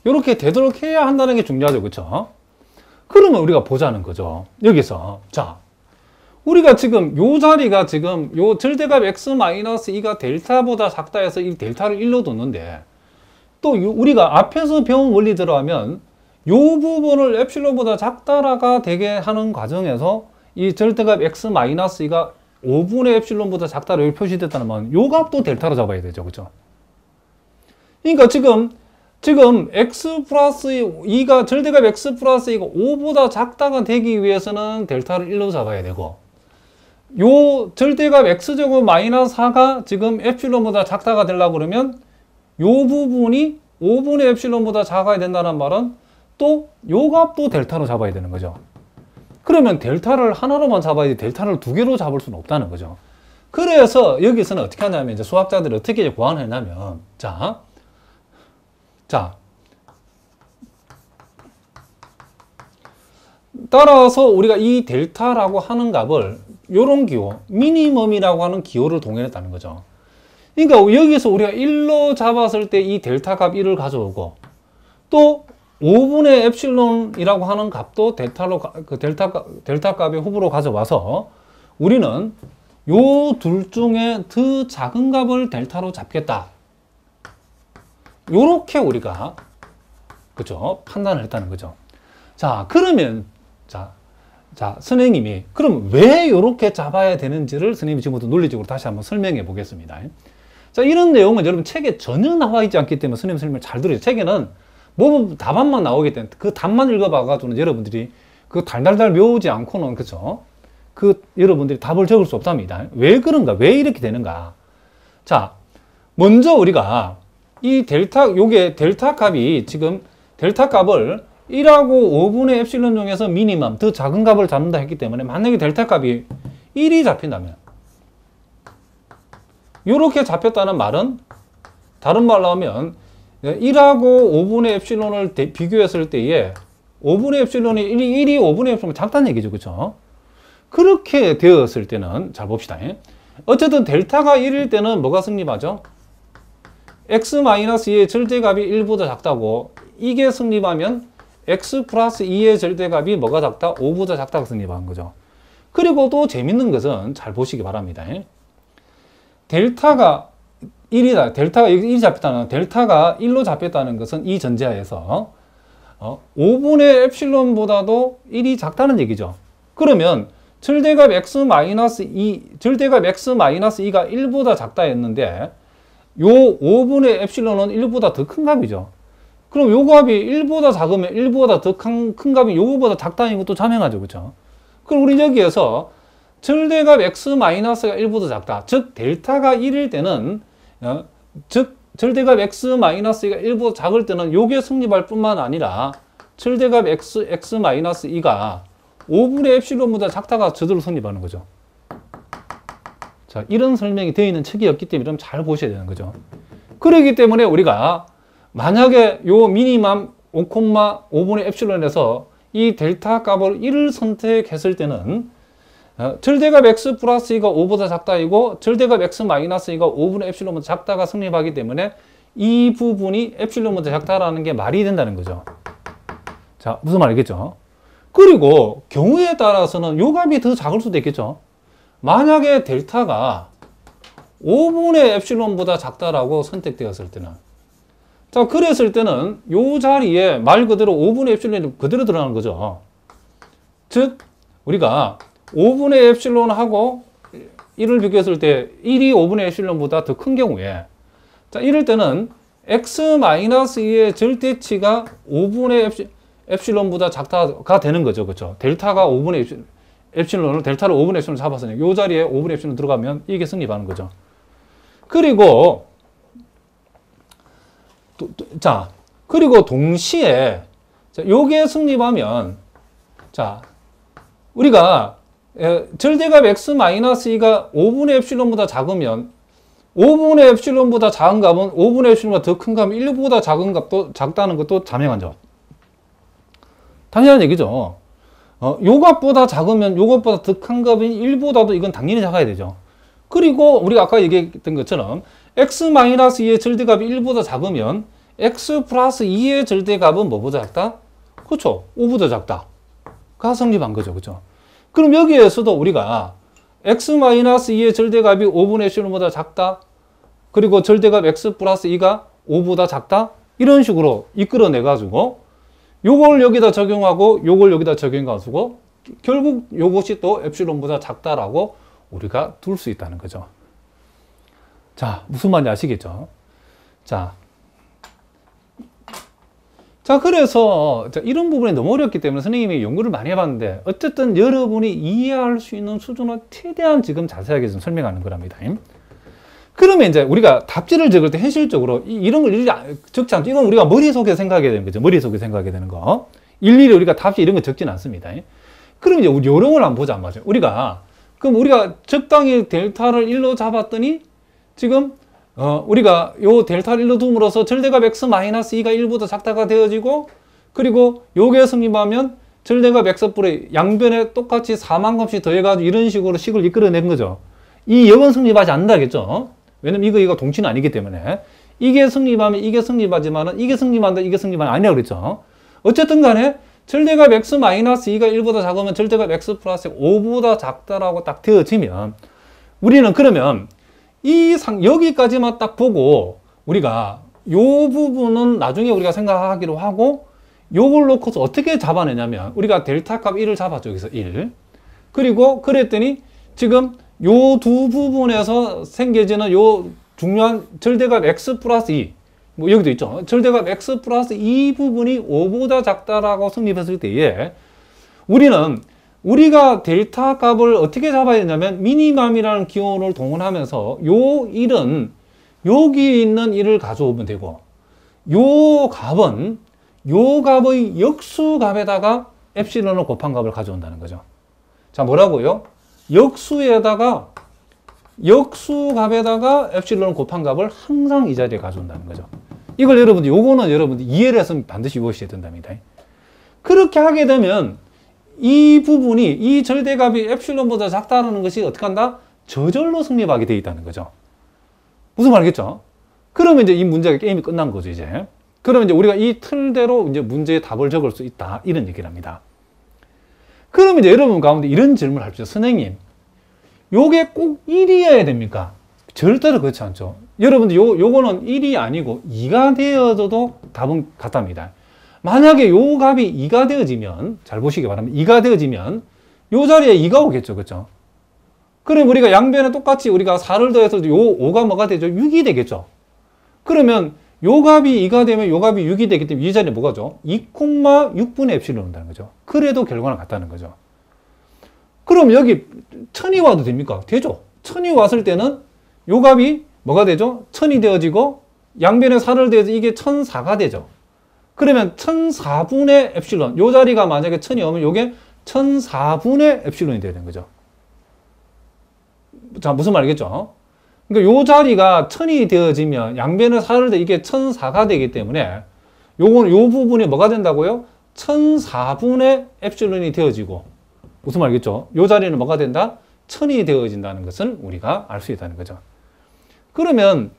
이렇게 되도록 해야 한다는 게 중요하죠. 그렇죠? 그러면 우리가 보자는 거죠. 여기서 자, 우리가 지금 요 자리가 지금 요 절대값 x-2가 델타보다 작다 해서 이 델타를 1로 뒀는데 또 우리가 앞에서 배운 원리 들어가면 요 부분을 엡실론보다 작다라가 되게 하는 과정에서 이 절대값 x-2가 5분의 엡실론보다 작다로 표시됐다면 요 값도 델타로 잡아야 되죠. 그죠? 그러니까 지금 지금 x 플러스 2가 절대값 x 플러스 2가 5보다 작다가 되기 위해서는 델타를 1로 잡아야 되고, 요 절대값 x제곱 마이너스 4가 지금 엡실론보다 작다가 되려고 그러면 요 부분이 5분의 엡실론보다 작아야 된다는 말은 또 요 값도 델타로 잡아야 되는 거죠. 그러면 델타를 하나로만 잡아야지 델타를 두 개로 잡을 수는 없다는 거죠. 그래서 여기서는 어떻게 하냐면, 이제 수학자들이 어떻게 고안하냐면, 자, 따라서 우리가 이 델타라고 하는 값을 요런 기호, 미니멈이라고 하는 기호를 동일했다는 거죠. 그러니까 여기서 우리가 1로 잡았을 때 이 델타 값 1을 가져오고, 또 5분의 엡실론이라고 하는 값도 델타 값의 호불호 가져와서 우리는 요 둘 중에 더 작은 값을 델타로 잡겠다. 요렇게 우리가, 그죠? 판단을 했다는 거죠. 자, 그러면, 자, 선생님이, 그럼 왜 요렇게 잡아야 되는지를 선생님이 지금부터 논리적으로 다시 한번 설명해 보겠습니다. 자, 이런 내용은 여러분 책에 전혀 나와 있지 않기 때문에 선생님 설명을 잘 들어요. 책에는 뭐 답안만 나오기 때문에 그 답만 읽어봐가지고는 여러분들이 그 달달달 외우지 않고는, 그죠? 그 여러분들이 답을 적을 수 없답니다. 왜 그런가? 왜 이렇게 되는가? 자, 먼저 우리가 이 요게 델타 값이 지금 델타 값을 1하고 5분의 엡실론 중에서 미니멈, 더 작은 값을 잡는다 했기 때문에, 만약에 델타 값이 1이 잡힌다면, 이렇게 잡혔다는 말은, 다른 말로 하면 1하고 5분의 엡실론을 비교했을 때에 5분의 엡실론이 1이 5분의 엡실론 작다는 얘기죠. 그렇죠? 그렇게 되었을 때는, 잘 봅시다. 어쨌든 델타가 1일 때는 뭐가 승립하죠? x-2의 절대값이 1보다 작다고, 이게 승립하면 x 플러스 2의 절대값이 뭐가 작다? 5보다 작다고 승립한 거죠. 그리고 또 재밌는 것은, 잘 보시기 바랍니다. 델타가 1이다. 델타가 1이 잡혔다는, 델타가 1로 잡혔다는 것은 이 전제하에서 5분의 엡실론보다도 1이 작다는 얘기죠. 그러면 절대값 절대값 x-2가 1보다 작다 했는데, 요 5분의 엡실론은 1보다 더 큰 값이죠. 그럼 요 값이 1보다 작으면 1보다 더 큰 값이 요거보다 작다는 것도 자명하죠. 그렇죠? 그럼 우리 여기에서 절대값 x-가 1보다 작다. 즉 델타가 1일 때는, 즉 절대값 x-가 1보다 작을 때는 요게 승립할 뿐만 아니라 절대값 x-2가 5분의 엡실론보다 작다가 저절로 성립하는 거죠. 자, 이런 설명이 되어 있는 책이 없기 때문에 잘 보셔야 되는 거죠. 그렇기 때문에 우리가 만약에 요 미니멈 5,5분의 엡실론에서 이 델타 값을 1을 선택했을 때는 절대값 x 플러스 2가 5보다 작다이고 절대값 x-2가 5분의 엡실론보다 작다가 성립하기 때문에 이 부분이 엡실론보다 작다라는 게 말이 된다는 거죠. 자, 무슨 말이겠죠? 그리고 경우에 따라서는 요 값이 더 작을 수도 있겠죠. 만약에 델타가 5분의 엡실론보다 작다라고 선택되었을 때는, 자, 그랬을 때는 요 자리에 말 그대로 5분의 엡실론이 그대로 들어가는 거죠. 즉 우리가 5분의 엡실론하고 1을 비교했을 때 1이 5분의 엡실론보다 더 큰 경우에, 자, 이럴 때는 x-2의 절대치가 5분의 엡실론보다 작다가 되는 거죠. 그렇죠? 델타가 5분의 엡실론을, 델타를 5분의 엡실론 잡았으니까 이 자리에 5분의 엡실론 들어가면 이게 승립하는 거죠. 그리고 그리고 동시에, 자, 요게 승립하면, 자, 우리가 절대값 x-2가 5분의 엡실론보다 작으면 5분의 엡실론보다 작은 값은 5분의 엡실론보다 더 큰 값은 1보다 작은 값도 작다는 것도 자명하죠. 당연한 얘기죠. 요 값보다 작으면 요것보다 더 큰 값인 1보다도 이건 당연히 작아야 되죠. 그리고 우리가 아까 얘기했던 것처럼 x-2의 절대값이 1보다 작으면 x 플러스 2의 절대값은 뭐보다 작다? 그렇죠. 5보다 작다가 성립한 거죠. 그렇죠. 그럼 여기에서도 우리가 x-2의 절대값이 5분의 엡실론보다 작다. 그리고 절대값 x 플러스 2가 5보다 작다. 이런 식으로 이끌어내 가지고 요걸 여기다 적용하고 요걸 여기다 적용해가지고 결국 요것이 또 엡실론보다 작다라고 우리가 둘 수 있다는 거죠. 자, 무슨 말인지 아시겠죠? 자, 자, 그래서 이런 부분이 너무 어렵기 때문에 선생님이 연구를 많이 해봤는데 어쨌든 여러분이 이해할 수 있는 수준으로 최대한 지금 자세하게 좀 설명하는 거랍니다. 그러면 이제 우리가 답지를 적을 때 현실적으로 이런 걸 일일이 적지 않죠. 이건 우리가 머릿속에 생각하게 되는 거죠. 머릿속에 생각하게 되는 거. 일일이 우리가 답지 이런 거 적지는 않습니다. 그럼 이제 우리 요령을 한번 보자 말이죠. 그럼 우리가 적당히 델타를 1로 잡았더니 지금 우리가 요 델타를 1로 둠으로써 절대값 x 마이너스 2가 1보다 작다가 되어지고, 그리고 요게 성립하면 절대값 x뿔에 양변에 똑같이 4만큼씩 더해가지고 이런 식으로 식을 이끌어낸 거죠. 이 역은 성립하지 않는다겠죠. 왜냐면 이거 동치는 아니기 때문에. 이게 성립하면 이게 성립하지만은 이게 성립한다, 이게 성립하면 아니라고 그랬죠. 어쨌든 간에 절대값 x 마이너스 2가 1보다 작으면 절대값 x 플러스 5보다 작다라고 딱 되어지면 우리는 그러면 여기까지만 딱 보고 우리가 요 부분은 나중에 우리가 생각하기로 하고, 요걸 놓고서 어떻게 잡아내냐면 우리가 델타 값 1을 잡았죠. 여기서 1. 그리고 그랬더니 지금 요 두 부분에서 생겨지는 요 중요한 절대값 x 플러스 2, 뭐 여기도 있죠. 절대값 x 플러스 2 부분이 5보다 작다라고 성립했을 때에 우리가 델타 값을 어떻게 잡아야 되냐면 미니멈이라는 기호를 동원하면서 요 1은 여기 있는 1을 가져오면 되고, 요 값의 역수값에다가 엡실론을 곱한 값을 가져온다는 거죠. 자, 뭐라고요? 역수값에다가 엡실론을 곱한 값을 항상 이 자리에 가져온다는 거죠. 이걸 요거는 여러분들 이해를 해서 반드시 이해하셔야 된답니다. 그렇게 하게 되면 이 부분이, 이 절대값이 엡실론보다 작다는 것이 어떻게 한다? 저절로 성립하게 되어 있다는 거죠. 무슨 말이겠죠? 그러면 이제 이 문제가 게임이 끝난 거죠, 이제. 그러면 이제 우리가 이 틀대로 이제 문제의 답을 적을 수 있다. 이런 얘기를 합니다. 그러면 이제 여러분 가운데 이런 질문을 할 수 있어요. 선생님, 요게 꼭 1이어야 됩니까? 절대로 그렇지 않죠. 여러분들 요거는 1이 아니고 2가 되어져도 답은 같답니다. 만약에 요 값이 2가 되어지면, 잘 보시기 바랍니다. 2가 되어지면 요 자리에 2가 오겠죠. 그렇죠? 그럼 우리가 양변에 똑같이 우리가 4를 더해서 요 5가 뭐가 되죠? 6이 되겠죠. 그러면 요 값이 2가 되면 요 값이 6이 되기 때문에 이 자리에 뭐가 죠? 2,6분의 엡실론 온다는 거죠. 그래도 결과는 같다는 거죠. 그럼 여기 1000이 와도 됩니까? 되죠. 1000이 왔을 때는 요 값이 뭐가 되죠? 1000이 되어지고 양변에 4를 더해서 이게 1004가 되죠. 그러면 1004분의 엡실론, 요 자리가 만약에 1000이 오면 요게 1004분의 엡실론이 되는 거죠. 자, 무슨 말이겠죠? 그러니까 요 자리가 1000이 되어지면 양변에 4를 더 이게 1004가 되기 때문에 요 부분이 뭐가 된다고요? 1004분의 엡실론이 되어지고, 무슨 말이겠죠? 요 자리는 뭐가 된다? 1000이 되어진다는 것을 우리가 알 수 있다는 거죠. 그러면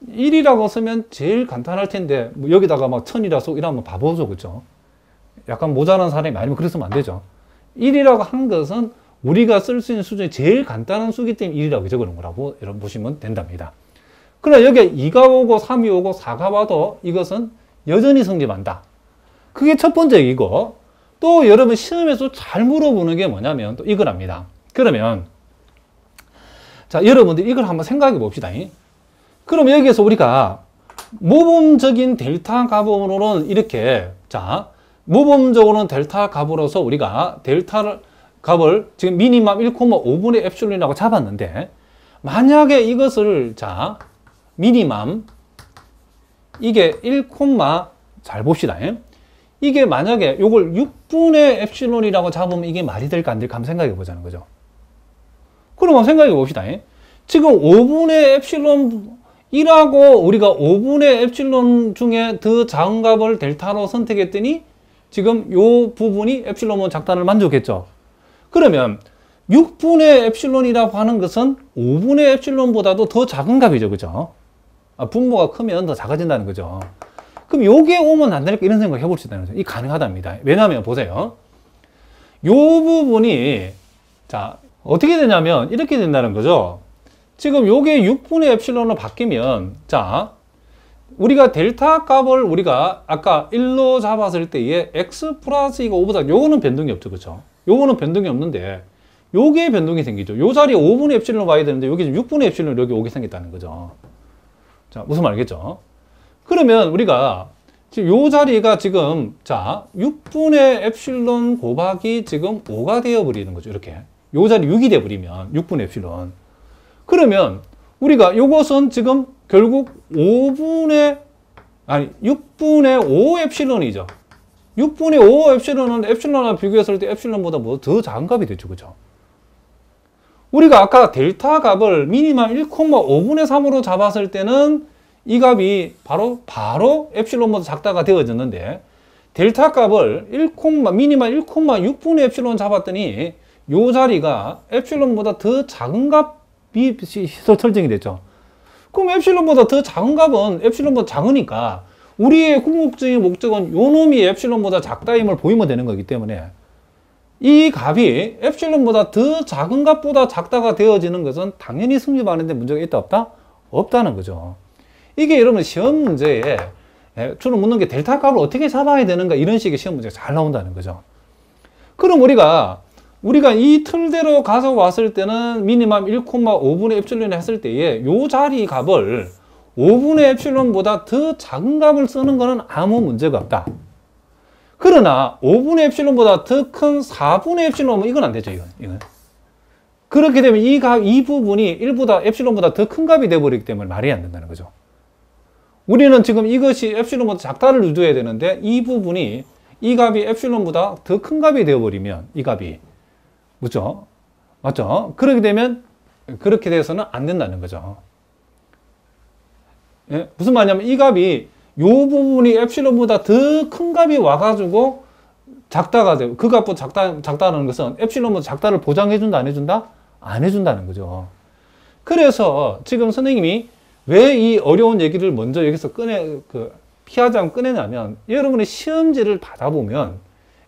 1이라고 쓰면 제일 간단할 텐데, 뭐 여기다가 막 1000이라서 이러면 바보죠. 그죠? 약간 모자란 사람이 아니면 그랬으면 안 되죠. 1이라고 한 것은 우리가 쓸 수 있는 수준이 제일 간단한 수기 때문에 1이라고 적어놓은 거라고 여러분 보시면 된답니다. 그러나 여기에 2가 오고 3이 오고 4가 와도 이것은 여전히 성립한다. 그게 첫 번째 얘기고, 또 여러분 시험에서 잘 물어보는 게 뭐냐면 또 이거랍니다. 그러면 자, 여러분들 이걸 한번 생각해 봅시다. 그럼 여기에서 우리가 모범적인 델타 값으로는 이렇게, 자, 모범적으로는 델타 값으로서 우리가 델타 값을 지금 미니멈 1,5분의 엡실론이라고 잡았는데, 만약에 이것을, 자, 미니멈 이게 1, 잘 봅시다. 이게 만약에 요걸 6분의 엡실론이라고 잡으면 이게 말이 될까 안 될까 한번 생각해 보자는 거죠. 그럼 한번 생각해 봅시다. 지금 5분의 엡실론이라고 우리가 5분의 엡실론 중에 더 작은 값을 델타로 선택했더니 지금 요 부분이 엡실론은 작다를 만족했죠. 그러면 6분의 엡실론이라고 하는 것은 5분의 엡실론보다도 더 작은 값이죠. 그죠? 분모가 크면 더 작아진다는 거죠. 그럼 요게 오면 안 될까 이런 생각을 해볼 수 있다는 거죠. 이 가능하답니다. 왜냐하면 보세요. 요 부분이, 자, 어떻게 되냐면 이렇게 된다는 거죠. 지금 요게 6분의 엡실론으로 바뀌면, 자, 우리가 델타 값을 우리가 아까 1로 잡았을 때에 x 플러스 2가 5보다, 요거는 변동이 없죠. 그죠? 요거는 변동이 없는데 요게 변동이 생기죠. 요 자리에 5분의 엡실론 와야 되는데 여기 6분의 엡실론 여기 오게 생겼다는 거죠. 자, 무슨 말이겠죠? 그러면 우리가 지금 요 자리가 지금, 자, 6분의 엡실론 곱하기 지금 5가 되어버리는 거죠. 이렇게. 요 자리 6이 되어버리면, 6분의 엡실론. 그러면, 우리가 요것은 지금 결국 6분의 5 엡실론이죠. 6분의 5 엡실론은 엡실론과 비교했을 때 엡실론보다 뭐 더 작은 값이 되죠. 그죠? 우리가 아까 델타 값을 미니멈 1,5분의 3으로 잡았을 때는 이 값이 바로 엡실론보다 작다가 되어졌는데, 델타 값을 미니멈 1,6분의 엡실론 잡았더니 요 자리가 엡실론보다 더 작은 값이 설정이 됐죠. 그럼 엡실론보다 더 작은 값은 엡실론보다 작으니까 우리의 궁극적인 목적은 요 놈이 엡실론보다 작다임을 보이면 되는 거기 때문에 이 값이 엡실론보다 더 작은 값보다 작다가 되어지는 것은 당연히 승립하는데 문제가 있다 없다? 없다는 거죠. 이게 여러분 시험 문제에 주로 묻는 게 델타 값을 어떻게 잡아야 되는가 이런 식의 시험 문제가 잘 나온다는 거죠. 그럼 우리가 이 틀대로 가져왔을 때는 미니멈 1,5분의 엡실론을 했을 때에 요 자리 값을 5분의 엡실론보다 더 작은 값을 쓰는 거는 아무 문제가 없다. 그러나 5분의 엡실론보다 더 큰 4분의 엡실론은 이건 안 되죠. 이건. 그렇게 되면 이 부분이 1보다 엡실론보다 더 큰 값이 되어버리기 때문에 말이 안 된다는 거죠. 우리는 지금 이것이 엡실론보다 작다를 유도해야 되는데 이 부분이 이 값이 엡실론보다 더 큰 값이 되어버리면 이 값이 맞죠? 그렇게 되면 그렇게 돼서는 안 된다는 거죠. 예? 무슨 말이냐면 이 값이 요 부분이 엡실론보다 더 큰 값이 와가지고 작다가 되고 그 값보다 작다는 것은 엡실론보다 작다를 보장해준다 안 해준다? 안 해준다는 거죠. 그래서 지금 선생님이 왜 이 어려운 얘기를 먼저 여기서 피하지 않고 꺼내냐면 여러분의 시험지를 받아보면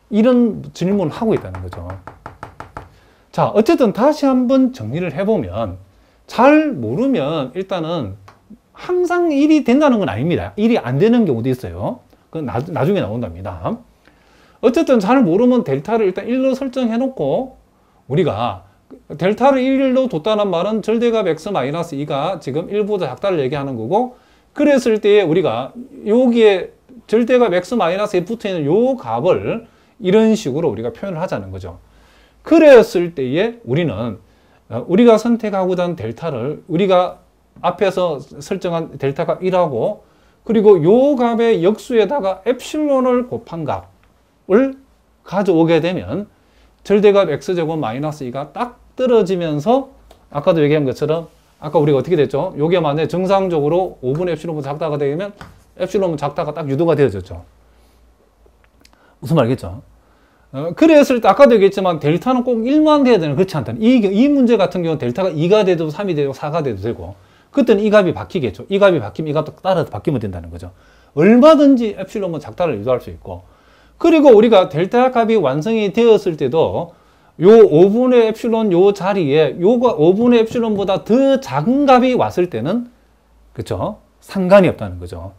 이런 질문을 하고 있다는 거죠. 자, 어쨌든 다시 한번 정리를 해보면 잘 모르면 일단은 항상 일이 된다는 건 아닙니다. 일이 안 되는 경우도 있어요. 그건 나중에 나온답니다. 어쨌든 잘 모르면 델타를 일단 1로 설정해 놓고 우리가 델타를 1로 뒀다는 말은 절대값 x-2가 지금 1보다 작다를 얘기하는 거고, 그랬을 때에 우리가 여기에 절대값 x-에 붙어 있는 요 값을 이런 식으로 우리가 표현을 하자는 거죠. 그랬을 때에 우리가 선택하고자 하는 델타를 우리가 앞에서 설정한 델타값 1하고 그리고 요 값의 역수에다가 엡실론을 곱한 값을 가져오게 되면 절대값 x제곱 마이너스 2가 딱 떨어지면서 아까도 얘기한 것처럼 아까 우리가 어떻게 됐죠? 요게 만약에 정상적으로 5분의 엡실론보다 작다가 되면 엡실론은 작다가 딱 유도가 되어졌죠. 무슨 말이겠죠? 그랬을 때 아까도 얘기했지만 델타는 꼭 1만 돼야 되는 그렇지 않다는 이 문제 같은 경우는 델타가 2가 돼도 3이 되고 4가 돼도 되고 그때는 이 값이 바뀌겠죠. 이 값이 바뀌면 이 값도 따라서 바뀌면 된다는 거죠. 얼마든지 엡실론은 작다를 유도할 수 있고, 그리고 우리가 델타 값이 완성이 되었을 때도 요 5분의 엡실론 요 자리에 요가 5분의 엡실론보다 더 작은 값이 왔을 때는 그렇죠? 상관이 없다는 거죠.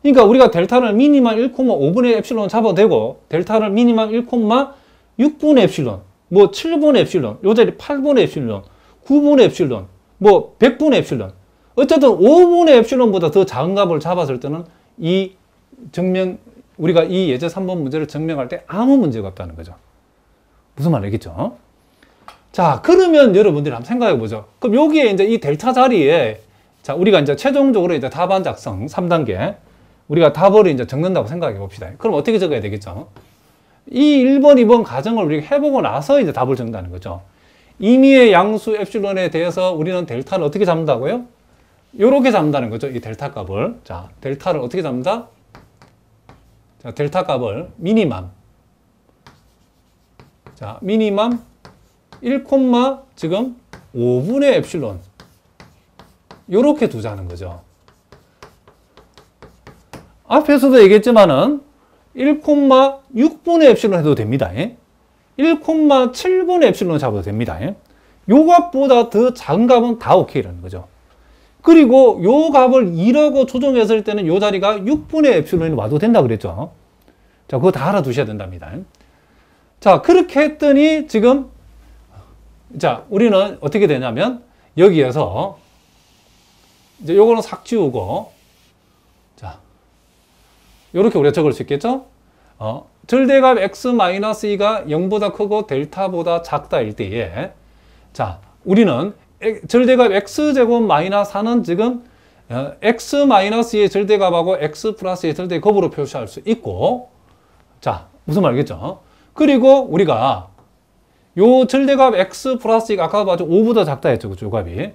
그러니까 우리가 델타를 미니멈 1,5분의 엡실론 잡아도 되고 델타를 미니멈 1,6분의 엡실론, 뭐 7분의 엡실론, 요 자리 8분의 엡실론, 9분의 엡실론, 뭐 100분의 엡실론, 어쨌든 5분의 엡실론보다 더 작은 값을 잡았을 때는 우리가 이 예제 3번 문제를 증명할 때 아무 문제가 없다는 거죠. 무슨 말 알겠죠? 자, 그러면 여러분들이 한번 생각해 보죠. 그럼 여기에 이제 이 델타 자리에 자, 우리가 이제 최종적으로 이제 답안 작성 3단계 우리가 답을 이제 적는다고 생각해 봅시다. 그럼 어떻게 적어야 되겠죠? 이 1번, 2번 가정을 우리가 해보고 나서 이제 답을 적는다는 거죠. 임의의 양수 엡실론에 대해서 우리는 델타를 어떻게 잡는다고요? 요렇게 잡는다는 거죠. 이 델타 값을. 자, 델타를 어떻게 잡는다? 자, 델타 값을 미니멈. 자, 미니멈 1, 지금 5분의 엡실론. 요렇게 두자는 거죠. 앞에서도 얘기했지만은 1,6분의 엡실론 해도 됩니다. 1,7분의 엡실론 잡아도 됩니다. 요 값보다 더 작은 값은 다 오케이라는 거죠. 그리고 요 값을 2라고 조정했을 때는 요 자리가 6분의 엡실론이 와도 된다 그랬죠. 자, 그거 다 알아두셔야 된답니다. 자, 그렇게 했더니 지금 자, 우리는 어떻게 되냐면 여기에서 이제 요거는 싹 지우고 자, 이렇게 우리가 적을 수 있겠죠? 절대값 x-2가 0보다 크고 델타보다 작다일 때에, 자, 우리는 절대값 x제곱 마이너스 4는 지금 x-2의 절대값하고 x 플러스의 절대값으로 표시할 수 있고, 자, 무슨 말이겠죠? 그리고 우리가 요 절대값 x 플러스 2가 아까 봤죠? 5보다 작다 했죠, 그죠? 값이.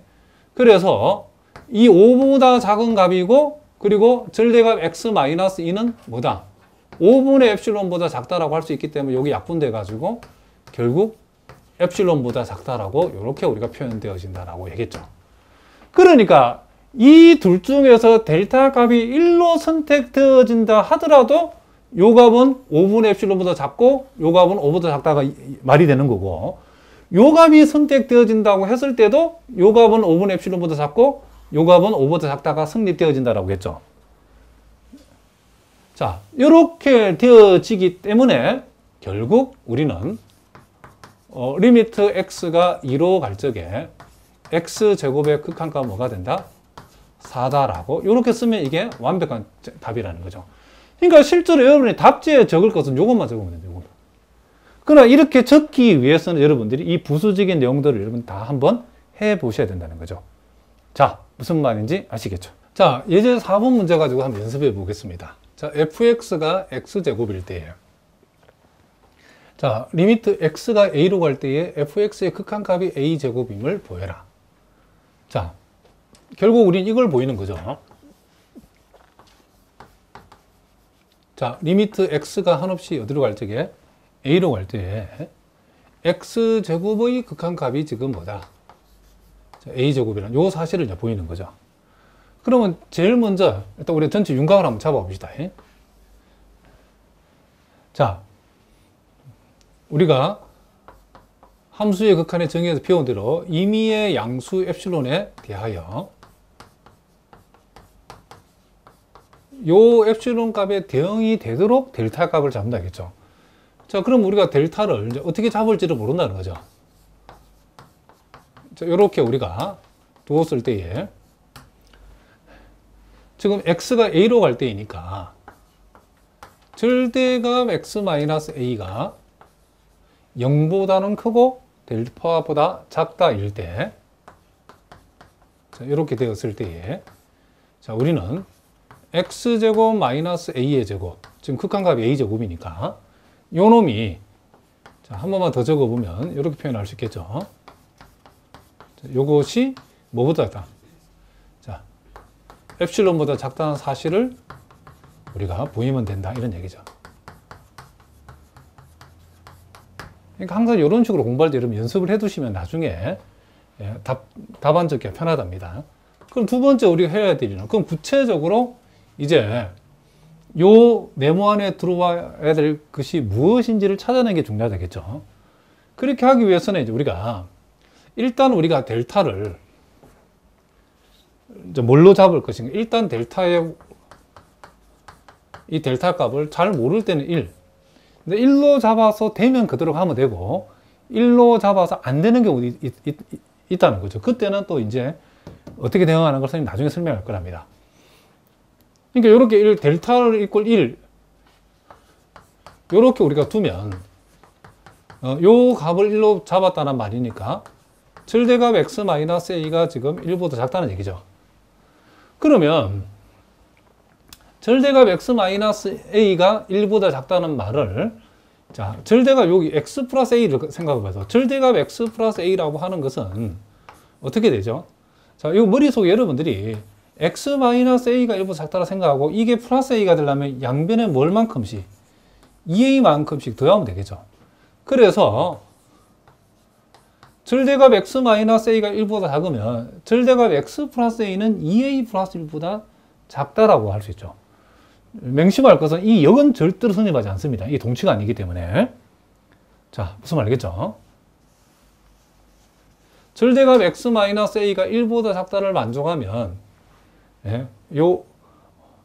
그래서 이 5보다 작은 값이고, 그리고 절대값 x-2는 뭐다? 5분의 엡실론보다 작다라고 할 수 있기 때문에 여기 약분돼 가지고 결국 엡실론보다 작다라고 이렇게 우리가 표현되어진다라고 얘기했죠. 그러니까 이 둘 중에서 델타 값이 1로 선택되어진다 하더라도 요 값은 5분의 엡실론보다 작고 요 값은 5보다 작다가 말이 되는 거고, 요 값이 선택되어진다고 했을 때도 요 값은 5분의 엡실론보다 작고 요 값은 5보다 작다가 성립되어진다라고 했죠. 자, 이렇게 되어지기 때문에 결국 우리는 리미트 x가 2로 갈 적에 x제곱의 극한값은 뭐가 된다? 4다라고 이렇게 쓰면 이게 완벽한 답이라는 거죠. 그러니까 실제로 여러분이 답지에 적을 것은 이것만 적으면 돼요. 그러나 이렇게 적기 위해서는 여러분들이 이 부수적인 내용들을 여러분 다 한번 해보셔야 된다는 거죠. 자, 무슨 말인지 아시겠죠? 자, 예제 4번 문제 가지고 한번 연습해 보겠습니다. 자, fx가 x제곱일 때에, 자, 리미트 x가 a로 갈 때에 fx의 극한값이 a제곱임을 보여라. 자, 결국 우린 이걸 보이는 거죠. 자, 리미트 x가 한없이 어디로 갈 적에 a로 갈 때에 x제곱의 극한값이 지금 뭐다? 자, a제곱이라는 요 사실을 이제 보이는 거죠. 그러면 제일 먼저 일단 우리 전체 윤곽을 한번 잡아봅시다. 자, 우리가 함수의 극한의 정의에서 배운 대로 임의의 양수 엡실론에 대하여 요 엡실론 값에 대응이 되도록 델타 값을 잡는다겠죠. 자, 그럼 우리가 델타를 이제 어떻게 잡을지를 모른다는 거죠. 자, 요렇게 우리가 두었을 때에 지금 x가 a로 갈 때이니까 절대값 x-a가 0보다는 크고 델타보다 작다일 때, 자, 이렇게 되었을 때에, 자, 우리는 x제곱 마이너스 a의 제곱, 지금 극한값이 a제곱이니까 요 놈이, 자, 한 번만 더 적어보면 이렇게 표현할 수 있겠죠. 자, 요것이 뭐보다 작다? 자, 엡실론보다 작다는 사실을 우리가 보이면 된다, 이런 얘기죠. 그러니까 항상 이런 식으로 공부할 때 여러분 연습을 해두시면 나중에 답안 적기가 편하답니다. 그럼 두 번째 우리가 해야 될 일은, 그럼 구체적으로 이제 요 네모 안에 들어와야 될 것이 무엇인지를 찾아내는 게 중요하겠죠. 그렇게 하기 위해서는 이제 일단 우리가 델타를 이제 뭘로 잡을 것인가? 일단 이 델타 값을 잘 모를 때는 1. 근데 1로 잡아서 되면 그대로 가면 되고, 1로 잡아서 안 되는 경우도 있다는 거죠. 그때는 또 이제 어떻게 대응하는 걸 선생님 나중에 설명할 거랍니다. 그러니까 이렇게 델타를 이꼴 1, 이렇게 우리가 두면 요 값을 1로 잡았다는 말이니까 절대값 x-a가 지금 1보다 작다는 얘기죠. 그러면 절대값 x-a가 1보다 작다는 말을, 자, 절대값 여기 x 플러스 a를 생각해봐서 절대값 x 플러스 a라고 하는 것은 어떻게 되죠? 자, 이 머릿속에 여러분들이 x-a가 1보다 작다고 생각하고 이게 플러스 a가 되려면 양변에 뭘만큼씩? 2a만큼씩 더하면 되겠죠. 그래서 절대값 x-a가 1보다 작으면 절대값 x 플러스 a는 2a 플러스 1보다 작다라고 할 수 있죠. 맹심할 것은 이 역은 절대로 성립하지 않습니다. 이게 동치가 아니기 때문에. 자, 무슨 말이겠죠? 절대값 x-a가 1보다 작다를 만족하면, 요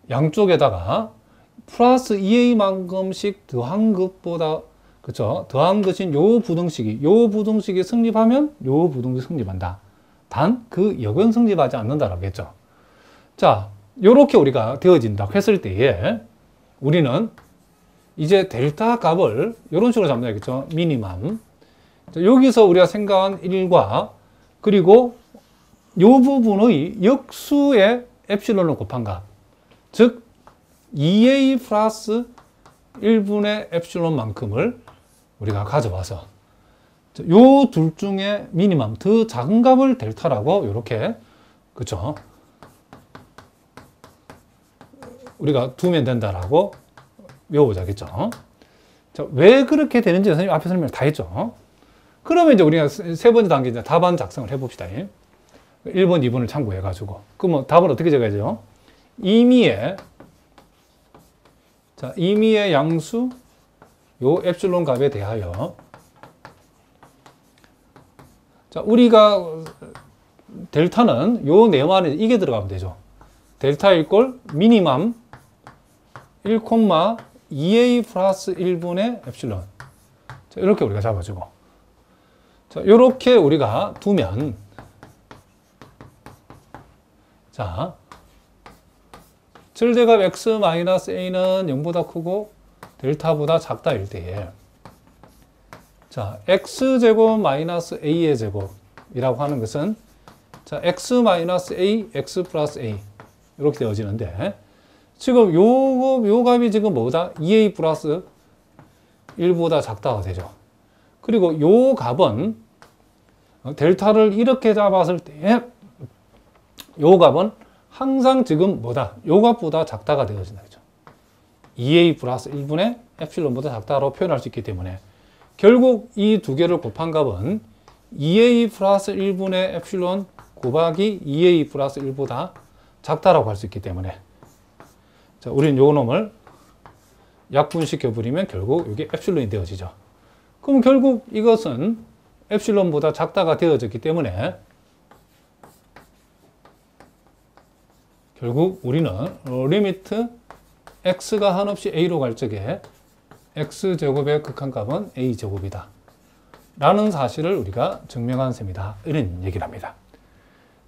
양쪽에다가 플러스 2a만큼씩 더한 것보다, 그쵸? 더한 것인 요 부등식이 성립하면 요 부등식이 성립한다. 단 그 역은 성립하지 않는다라고 했죠. 자, 요렇게 우리가 되어진다고 했을 때에 우리는 이제 델타 값을 이런 식으로 잡아야겠죠. 미니멈. 자, 여기서 우리가 생각한 1과 그리고 이 부분의 역수의 엡실론을 곱한 값. 즉 2a 플러스 1분의 엡실론만큼을 우리가 가져와서 요 둘 중에 미니멈 더 작은 값을 델타라고 이렇게 그죠? 우리가 두면 된다라고 외워보자겠죠. 자, 왜 그렇게 되는지 선생님 앞에 설명을 다 했죠. 그러면 이제 우리가 세 번째 단계 이제 답안 작성을 해봅시다. 1번, 2번을 참고해가지고. 그러면 답은 어떻게 적어야죠? 임의의 양수 요 엡실론 값에 대하여 자, 우리가 델타는 요 내용 안에 이게 들어가면 되죠. 델타 이꼴 미니멈 1,2a 플러스 1분의 엡실론. 자, 이렇게 우리가 잡아주고. 자, 이렇게 우리가 두면 자, 절대값 x-a는 0보다 크고 델타보다 작다일 때에 자, x제곱 마이너스 a의 제곱이라고 하는 것은 자, x 마이너스 a, x 플러스 a 이렇게 되어지는데 지금 요 값이 지금 뭐다? 2a 플러스 1보다 작다가 되죠. 그리고 요 값은 델타를 이렇게 잡았을 때 요 값은 항상 지금 뭐다? 요 값보다 작다가 되어진다. 그죠? 2a 플러스 1분의 엡실론보다 작다로 표현할 수 있기 때문에 결국 이 두 개를 곱한 값은 2a 플러스 1분의 엡실론 곱하기 2a 플러스 1보다 작다라고 할 수 있기 때문에 자, 우리는 요 놈을 약분시켜버리면 결국 이게 엡실론이 되어지죠. 그럼 결국 이것은 엡실론보다 작다가 되어졌기 때문에 결국 우리는 리미트 x가 한없이 a로 갈 적에 x제곱의 극한값은 a제곱이다 라는 사실을 우리가 증명한 셈이다 이런 얘기를 합니다.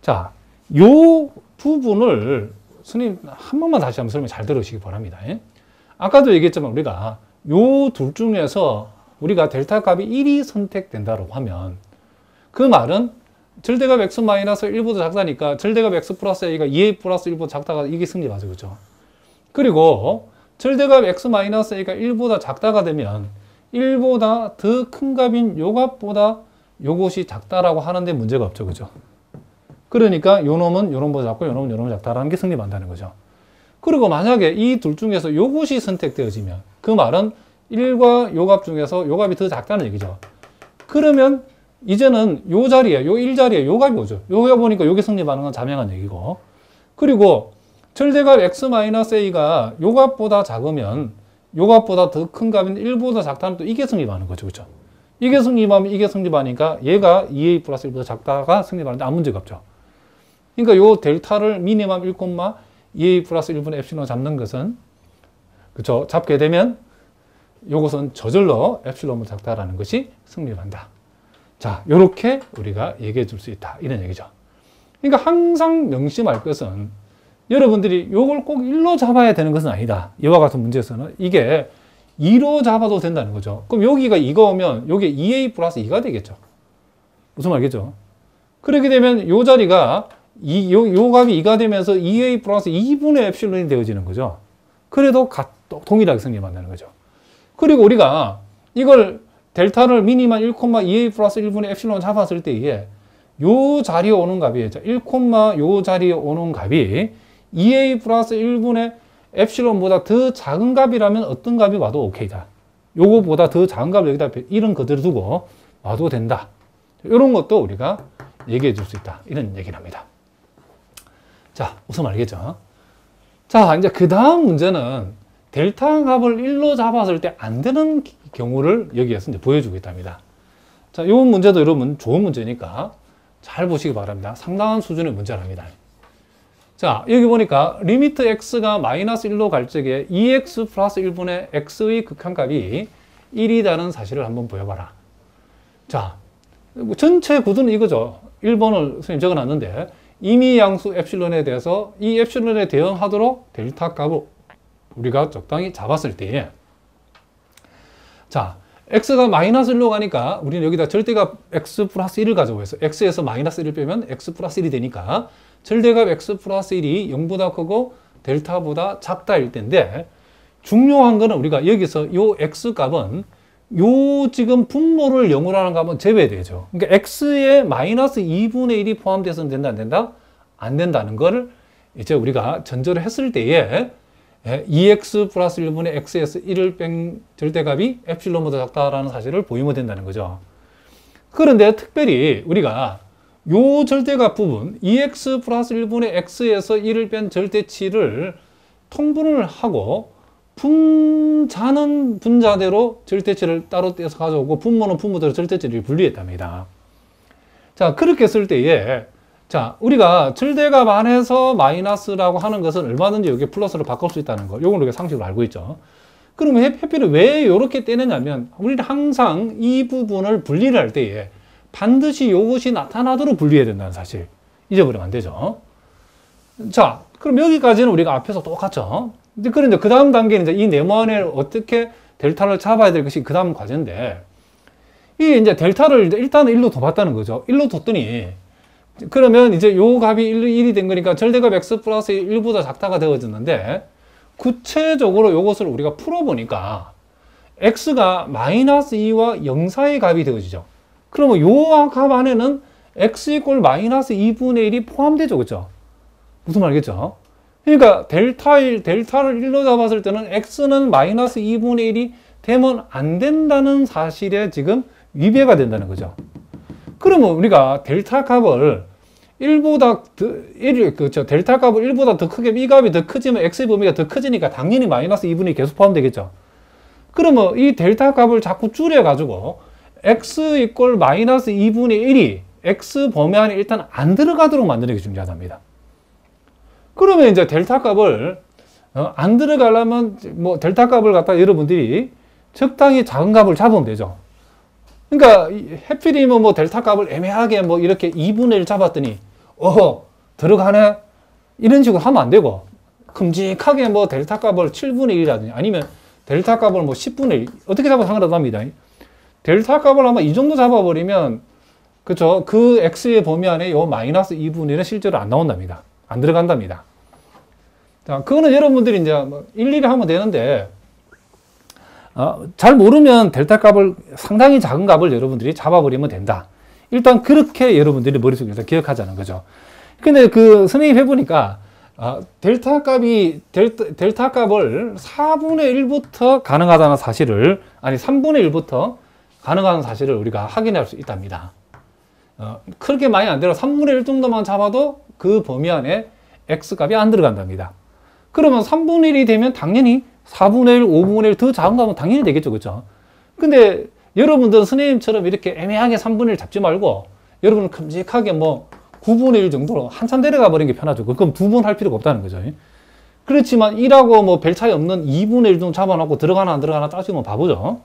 자, 요 부분을 스님 한 번만 다시 한번 설명 잘 들으시기 바랍니다. 아까도 얘기했지만 우리가 요 둘 중에서 우리가 델타 값이 1이 선택된다고 하면 그 말은 절대값 x-1보다 작다니까 절대값 x 플러스 a가 2a 플러스 1보다 작다가 이게 승리하죠. 그죠? 그리고 절대값 x-a가 1보다 작다가 되면 1보다 더 큰 값인 요 값보다 요것이 작다라고 하는데 문제가 없죠. 그죠? 그러니까 요 놈은 요 놈보다 작고 요 놈은 요 놈보다 작다라는 게 승리한다는 거죠. 그리고 만약에 이 둘 중에서 요것이 선택되어지면 그 말은 1과 요 값 중에서 요 값이 더 작다는 얘기죠. 그러면 이제는 요 자리에, 요 1자리에 요 값이 오죠. 요거 보니까 요게 승리하는 건 자명한 얘기고. 그리고 절대값 x-a가 요 값보다 작으면 요 값보다 더 큰 값인 1보다 작다는 또 이게 승리하는 거죠. 그죠? 이게 승리하면 이게 승리하니까 얘가 2a 플러스 1보다 작다가 승리하는데 아무 문제가 없죠. 그러니까 요 델타를 미니멈 1,2a 플러스 1분의 엡실론 잡는 것은 그죠? 잡게 되면 요것은 저절로 엡실론보다 작다라는 것이 승리한다. 자, 요렇게 우리가 얘기해 줄 수 있다. 이런 얘기죠. 그러니까 항상 명심할 것은 여러분들이 요걸 꼭 1로 잡아야 되는 것은 아니다. 이와 같은 문제에서는 이게 2로 잡아도 된다는 거죠. 그럼 여기가 2가 오면 요게 2a 플러스 2가 되겠죠. 무슨 말이겠죠? 그렇게 되면 요 자리가 요 값이 2가 되면서 2a 플러스 2분의 엡실론이 되어지는 거죠. 그래도 동일하게 승리한다는 거죠. 그리고 우리가 이걸 델타를 미니멈 1,2a 플러스 1분의 엡실론 잡았을 때에 요 자리에 오는 값이 1, 요 자리에 오는 값이 2a 플러스 1분의 엡실론보다 더 작은 값이라면 어떤 값이 와도 오케이다. 요거보다 더 작은 값을 여기다 이런 그대로 두고 와도 된다. 이런 것도 우리가 얘기해 줄 수 있다. 이런 얘기를 합니다. 자, 우선 알겠죠? 자, 이제 그 다음 문제는 델타 값을 1로 잡았을 때 안 되는 경우를 여기에서 이제 보여주고 있답니다. 자, 이 문제도 여러분 좋은 문제니까 잘 보시기 바랍니다. 상당한 수준의 문제랍니다. 자, 여기 보니까 리미트 x가 마이너스 1로 갈 적에 2x 플러스 1분의 x의 극한값이 1이라는 사실을 한번 보여봐라. 자, 전체 구도는 이거죠. 1번을 선생님 적어놨는데 임의 양수 엡실론에 대해서 이 엡실론에 대응하도록 델타 값을 우리가 적당히 잡았을 때에, 자, x가 마이너스 1로 가니까 우리는 여기다 절대값 x 플러스 1을 가져오겠어. x에서 마이너스 1을 빼면 x 플러스 1이 되니까 절대값 x 플러스 1이 0보다 크고 델타보다 작다일 텐데, 중요한 거는 우리가 여기서 요 x값은 요 지금 분모를 0으로 하는 값은 제외되죠. 그러니까 x에 마이너스 2분의 1이 포함돼서는 된다, 안 된다? 안 된다는 거를 이제 우리가 전제를 했을 때에 2x 플러스 1분의 x에서 1을 뺀 절대값이 엡실론보다 작다라는 사실을 보이면 된다는 거죠. 그런데 특별히 우리가 요 절대값 부분 2x 플러스 1분의 x에서 1을 뺀 절대치를 통분을 하고 분자는 분자대로 절대치를 따로 떼서 가져오고 분모는 분모대로 절대치를 분리했답니다. 자, 그렇게 했을 때에, 자, 우리가 절대값 안에서 마이너스라고 하는 것은 얼마든지 여기 플러스로 바꿀 수 있다는 거, 요건 우리가 상식으로 알고 있죠. 그러면 해피를 왜 이렇게 떼느냐면, 우리는 항상 이 부분을 분리를 할 때에 반드시 이것이 나타나도록 분리해야 된다는 사실 잊어버리면 안 되죠. 자, 그럼 여기까지는 우리가 앞에서 똑같죠. 그런데 그 다음 단계는 이제 이 네모안에 어떻게 델타를 잡아야 될 것이 그 다음 과제인데, 이 이제 델타를 일단은 1로 둬봤다는 거죠. 1로 뒀더니, 그러면 이제 요 값이 1이 된 거니까 절대값 x 플러스 1보다 작다가 되어졌는데, 구체적으로 요것을 우리가 풀어보니까 x가 마이너스 2와 0 사이의 값이 되어지죠. 그러면 요 값 안에는 x 이꼴 마이너스 2분의 1이 포함되죠. 그죠? 무슨 말이겠죠? 그러니까 델타를 1로 잡았을 때는 x는 마이너스 2분의 1이 되면 안 된다는 사실에 지금 위배가 된다는 거죠. 그러면 우리가 델타 값을 1보다 그렇죠. 델타 값을 1보다 더 크게, 이 값이 더 크지만 x의 범위가 더 커지니까 당연히 마이너스 2분의 1이 계속 포함되겠죠. 그러면 이 델타 값을 자꾸 줄여가지고 x 이꼴 마이너스 2분의 1이 x 범위 안에 일단 안 들어가도록 만드는 게 중요하답니다. 그러면 이제 델타 값을 안 들어가려면 뭐 델타 값을 갖다 여러분들이 적당히 작은 값을 잡으면 되죠. 그러니까 해필이면 뭐 델타 값을 애매하게 뭐 이렇게 2분의 1 잡았더니 들어가네? 이런 식으로 하면 안 되고, 큼직하게 뭐 델타 값을 7분의 1이라든지 아니면 델타 값을 뭐 10분의 1 어떻게 잡아도 상관없답니다. 델타 값을 아마 이 정도 잡아버리면, 그쵸, 그 x의 범위 안에 요 마이너스 2분의 1은 실제로 안 나온답니다. 안 들어간답니다. 자, 그거는 여러분들이 이제 뭐 일일이 하면 되는데, 잘 모르면 델타 값을 상당히 작은 값을 여러분들이 잡아버리면 된다. 일단 그렇게 여러분들이 머릿속에서 기억하자는 거죠. 근데 그 선생님 해보니까 델타 값을 4분의 1부터 가능하다는 사실을, 아니 3분의 1부터 가능한 사실을 우리가 확인할 수 있답니다. 그렇게 많이 안 들어 3분의 1 정도만 잡아도 그 범위 안에 x 값이 안 들어간답니다. 그러면 3분의 1이 되면 당연히 4분의 1, 5분의 1 더 작은 값은 당연히 되겠죠. 그렇죠? 근데 여러분들은 선생님처럼 이렇게 애매하게 3분의 1 잡지 말고 여러분은 큼직하게 뭐 9분의 1 정도로 한참 내려가 버리는 게 편하죠. 그럼 두 번 할 필요가 없다는 거죠. 그렇지만 1하고 뭐 별 차이 없는 2분의 1 정도 잡아놓고 들어가나 안 들어가나 따지면 바보죠.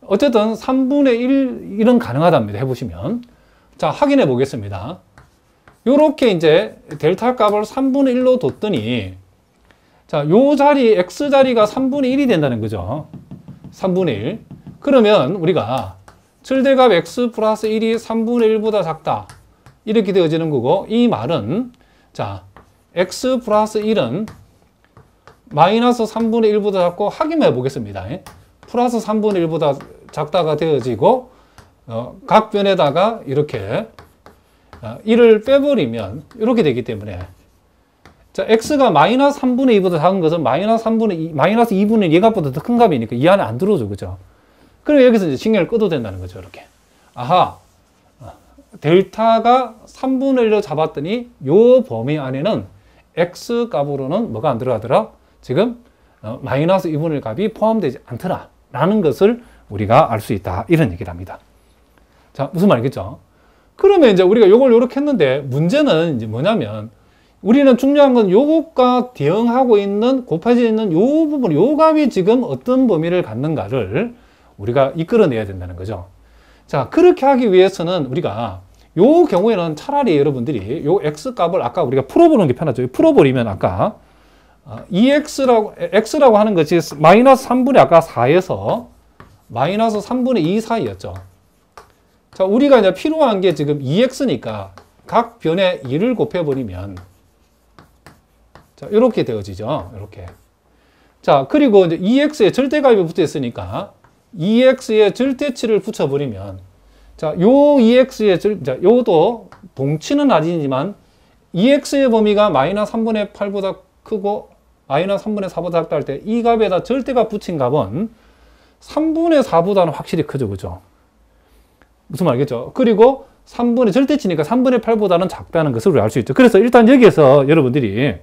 어쨌든 3분의 1은 가능하답니다. 해보시면. 자, 확인해 보겠습니다. 요렇게 이제 델타 값을 3분의 1로 뒀더니, 자, 요 자리, x 자리가 3분의 1이 된다는 거죠. 3분의 1. 그러면 우리가 절대값 x 플러스 1이 3분의 1보다 작다. 이렇게 되어지는 거고, 이 말은, 자, x 플러스 1은 마이너스 3분의 1보다 작고, 확인해 보겠습니다. 플러스 3분의 1보다 작다가 되어지고, 각 변에다가 이렇게 1을 빼버리면 이렇게 되기 때문에, 자, x가 마이너스 3분의 2보다 작은 것은 마이너스 2분의 2 값보다 더 큰 값이니까 이 안에 안 들어오죠. 그죠? 그럼 여기서 이제 신경을 꺼도 된다는 거죠. 이렇게. 아하. 델타가 3분의 1로 잡았더니 요 범위 안에는 x 값으로는 뭐가 안 들어가더라? 지금 마이너스 2분의 1 값이 포함되지 않더라. 라는 것을 우리가 알 수 있다. 이런 얘기를 합니다. 자, 무슨 말이겠죠? 그러면 이제 우리가 요걸 요렇게 했는데, 문제는 이제 뭐냐면, 우리는 중요한 건 요것과 대응하고 있는, 곱해져 있는 요 부분, 요 값이 지금 어떤 범위를 갖는가를 우리가 이끌어내야 된다는 거죠. 자, 그렇게 하기 위해서는 우리가 요 경우에는 차라리 여러분들이 요 x 값을 아까 우리가 풀어보는 게 편하죠. 풀어버리면 아까 x라고 하는 것이 마이너스 3분의 아까 4에서 마이너스 3분의 2 사이였죠. 자, 우리가 이제 필요한 게 지금 2x니까 각 변에 2를 곱해버리면 자, 이렇게 되어지죠. 이렇게. 자, 그리고 이제 2x에 절대값이 붙어 있으니까 2x에 절대치를 붙여버리면 자, 요 2x의 자, 요도 동치는 아니지만 2x의 범위가 마이너스 3분의 8보다 크고 마이너스 3분의 4보다 작다 할 때 이 값에다 절대값 붙인 값은 3분의 4보다는 확실히 크죠. 그죠? 무슨 말이겠죠? 그리고 3분의 절대치니까 3분의 8보다는 작다는 것을 우리 알 수 있죠. 그래서 일단 여기에서 여러분들이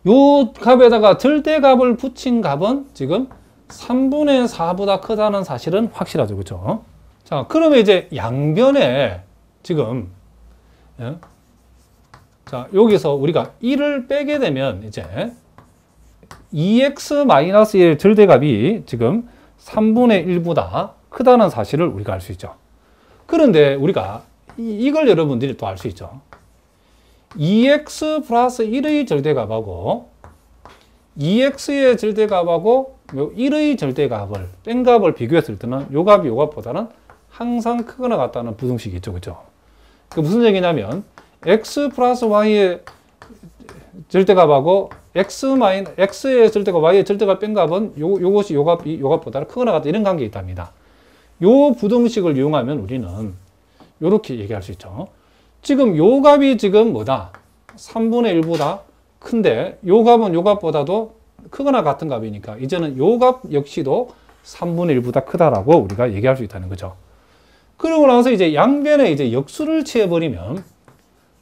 요 값에다가 절대값을 붙인 값은 지금 3분의 4보다 크다는 사실은 확실하죠. 그죠? 자, 그러면 이제 양변에 지금 예? 자, 여기서 우리가 1을 빼게 되면 이제 2x-1의 절대값이 지금 3분의 1보다 크다는 사실을 우리가 알 수 있죠. 그런데 우리가 이걸 여러분들이 또 알 수 있죠. 2x 플러스 1의 절대값하고 2x의 절대값하고 1의 절대값을 뺀 값을 비교했을 때는 요 값이 요 값보다는 항상 크거나 같다는 부등식이 있죠. 그죠? 그 무슨 얘기냐면 x 플러스 y의 절대값하고 x의 절대값, y의 절대값 뺀 값은 요것이 요 값보다는 크거나 같다 이런 관계가 있답니다. 요 부등식을 이용하면 우리는 요렇게 얘기할 수 있죠. 지금 요 값이 지금 뭐다? 3분의 1보다 큰데 요 값은 요 값보다도 크거나 같은 값이니까 이제는 요 값 역시도 3분의 1보다 크다라고 우리가 얘기할 수 있다는 거죠. 그러고 나서 이제 양변에 이제 역수를 취해버리면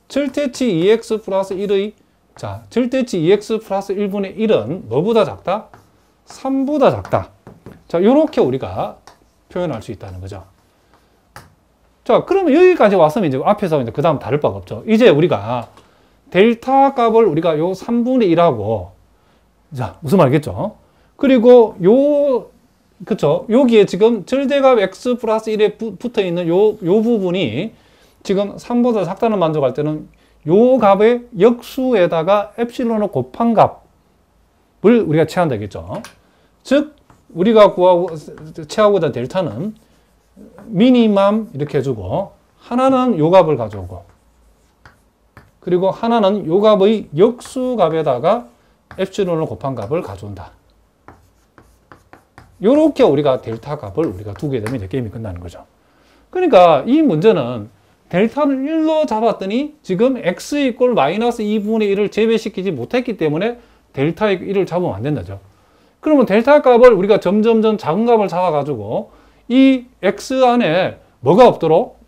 절대치 2x 플러스 1의 자, 절대치 2x 플러스 1분의 1은 뭐보다 작다? 3보다 작다. 자, 요렇게 우리가 표현할 수 있다는 거죠. 자, 그러면 여기까지 왔으면 이제 앞에서 이제 그 다음 다를 바가 없죠. 이제 우리가 델타 값을 우리가 요 3분의 1하고 자, 무슨 말이겠죠? 그리고 그쵸. 여기에 지금 절대값 x 플러스 1에 붙어 있는 요 부분이 지금 3보다 작다는 만족할 때는 요 값의 역수에다가 엡실론을 곱한 값을 우리가 취한다겠죠. 즉, 우리가 취하고자 델타는 미니멈 이렇게 해주고 하나는 요 값을 가져오고 그리고 하나는 요 값의 역수 값에다가 엡실론을 곱한 값을 가져온다. 요렇게 우리가 델타 값을 우리가 두게 되면 이제 게임이 끝나는 거죠. 그러니까 이 문제는 델타를 1로 잡았더니 지금 x 이꼴 마이너스 2분의 1을 제외시키지 못했기 때문에 델타 1을 잡으면 안 된다죠. 그러면 델타 값을 우리가 점점점 작은 값을 잡아가지고 이 x 안에 뭐가 없도록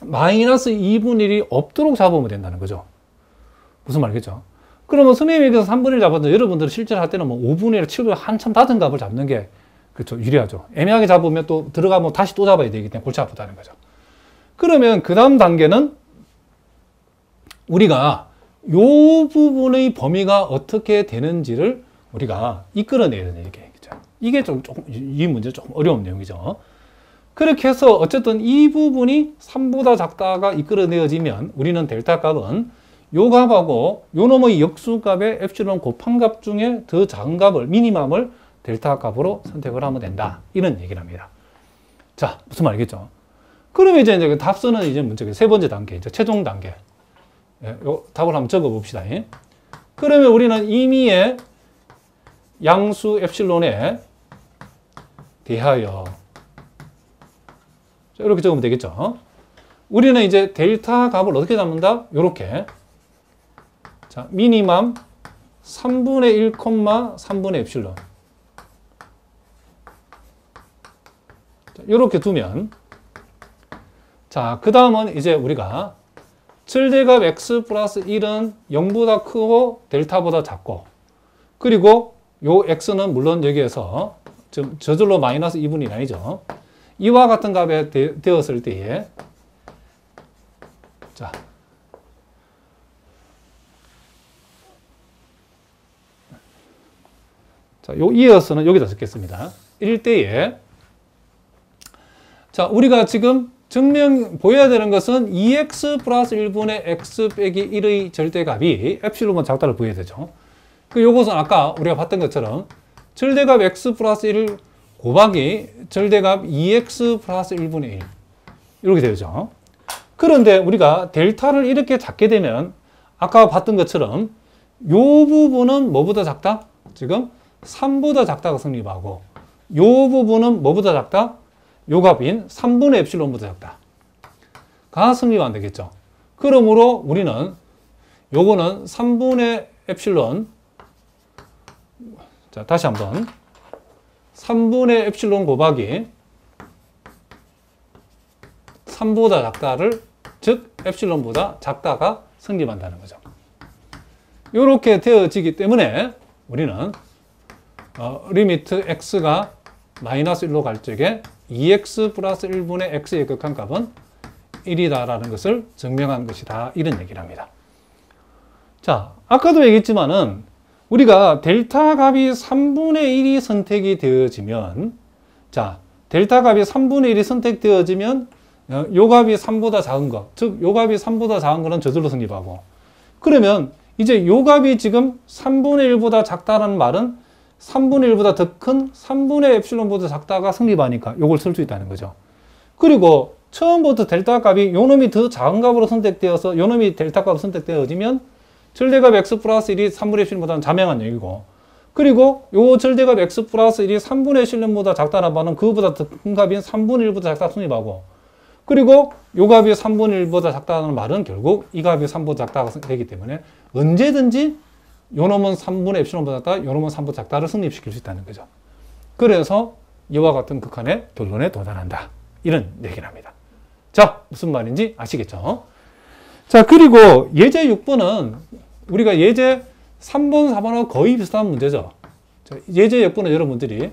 마이너스 2분의 1이 없도록 잡으면 된다는 거죠. 무슨 말이겠죠? 그러면 선생님이 여기서 3분의 1 잡았는데 여러분들은 실제로 할 때는 뭐 5분의 1, 7분의 1 한참 낮은 값을 잡는 게 그렇죠. 유리하죠. 애매하게 잡으면 또 들어가면 다시 또 잡아야 되기 때문에 골치 아프다는 거죠. 그러면 그 다음 단계는 우리가 요 부분의 범위가 어떻게 되는지를 우리가 이끌어내야 되는 얘기죠. 이게 이 문제 조금 어려운 내용이죠. 그렇게 해서 어쨌든 이 부분이 3보다 작다가 이끌어내어지면 우리는 델타 값은 요 값하고 요 놈의 역수값의 엡실론 곱한 값 중에 더 작은 값을 미니멈을 델타 값으로 선택을 하면 된다. 이런 얘기를 합니다. 자, 무슨 말이겠죠? 그러면 이제 그 답 쓰는 이제 문제 세 번째 단계, 이제 최종 단계. 예, 요 답을 한번 적어 봅시다. 그러면 우리는 임의의 양수 엡실론에 대하여 자, 이렇게 적으면 되겠죠. 우리는 이제 델타 값을 어떻게 잡는다? 요렇게. 자, 미니멈 3분의 1, 3분의 엡실론. 자, 요렇게 두면 자, 그 다음은 이제 우리가 절대값 x 플러스 1은 0보다 크고 델타보다 작고 그리고 요 x는 물론 여기에서 지금 저절로 마이너스 2분의 1 아니죠. 이와 같은 값에 되었을 때에 자, 요 이어서는 여기다 적겠습니다. 1대에 자, 우리가 지금 보여야 되는 것은 2x 플러스 1분의 x 빼기 1의 절대값이 엡실론보다 작다를 보여야 되죠. 요것은 아까 우리가 봤던 것처럼 절대값 x 플러스 1 곱하기 절대값 2x 플러스 1분의 1 이렇게 되죠. 그런데 우리가 델타를 이렇게 잡게 되면 아까 봤던 것처럼 이 부분은 뭐보다 작다? 지금 3보다 작다가 성립하고 이 부분은 뭐보다 작다? 요 값인 3분의 엡실론보다 작다. 가 성립 안 되겠죠. 그러므로 우리는 요거는 3분의 엡실론, 자, 다시 한번 3분의 엡실론 곱하기 3보다 작다를, 즉 엡실론보다 작다가 성립한다는 거죠. 이렇게 되어지기 때문에 우리는 리미트 x가 마이너스 1로 갈 적에 2x 플러스 1분의 x의 극한값은 1이다라는 것을 증명한 것이다. 이런 얘기를 합니다. 자, 아까도 얘기했지만은 우리가 델타 값이 3분의 1이 선택이 되어지면, 자, 델타 값이 3분의 1이 선택되어지면 요 값이 3보다 작은 거, 즉 요 값이 3보다 작은 거는 저절로 성립하고, 그러면 이제 요 값이 지금 3분의 1보다 작다는 말은 3분의 1보다 더 큰 3분의 엡실론보다 작다가 성립하니까 요걸 쓸 수 있다는 거죠. 그리고 처음부터 델타 값이 요 놈이 더 작은 값으로 선택되어서 요 놈이 델타 값으로 선택되어지면 절대값 x 플러스 1이 3분의 엡실론보다는 자명한 얘기고, 그리고 요 절대값 x 플러스 1이 3분의 엡실론보다 작다는 말은 그거보다 더 큰 값인 3분의 1보다 작다가 성립하고, 그리고 요 값이 3분의 1보다 작다는 말은 결국 이 값이 3보다 작다가 되기 때문에 언제든지 요 놈은 3분의 엡실론보다 작다, 요 놈은 3보다 작다를 성립시킬 수 있다는 거죠. 그래서 이와 같은 극한의 결론에 도달한다. 이런 얘기를 합니다. 자, 무슨 말인지 아시겠죠? 자, 그리고 예제 6번은 우리가 예제 3번, 4번하고 거의 비슷한 문제죠. 자, 예제 6번은 여러분들이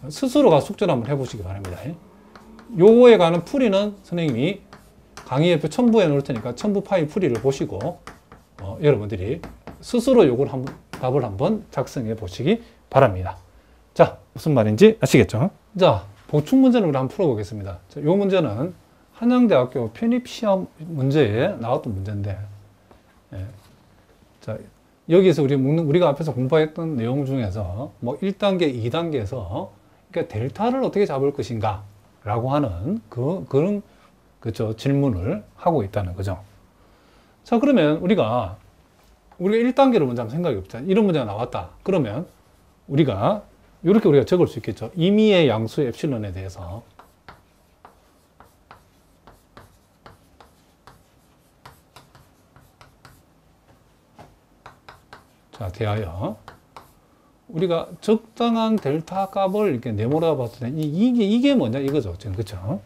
스스로가 숙제를 한번 해보시기 바랍니다. 요거에 관한 풀이는 선생님이 강의 옆에 첨부해 놓을 테니까 첨부 파일 풀이를 보시고 여러분들이 스스로 요걸 답을 한번 작성해 보시기 바랍니다. 자, 무슨 말인지 아시겠죠? 자, 보충 문제를 우리 한번 풀어보겠습니다. 자, 요 문제는 한양대학교 편입시험 문제에 나왔던 문제인데, 자, 여기서 우리가 앞에서 공부했던 내용 중에서 뭐 1단계, 2단계에서 그러니까 델타를 어떻게 잡을 것인가 라고 하는 그런 질문을 하고 있다는 거죠. 자, 그러면 우리가 1단계를 먼저 한번 생각해 봅시다. 이런 문제가 나왔다. 그러면 우리가 적을 수 있겠죠. 임의의 양수 엡실론에 대해서. 자, 대하여 우리가 적당한 델타 값을 이렇게 내몰아 봤을 때 이게 뭐냐 이거죠. 지금 그렇죠?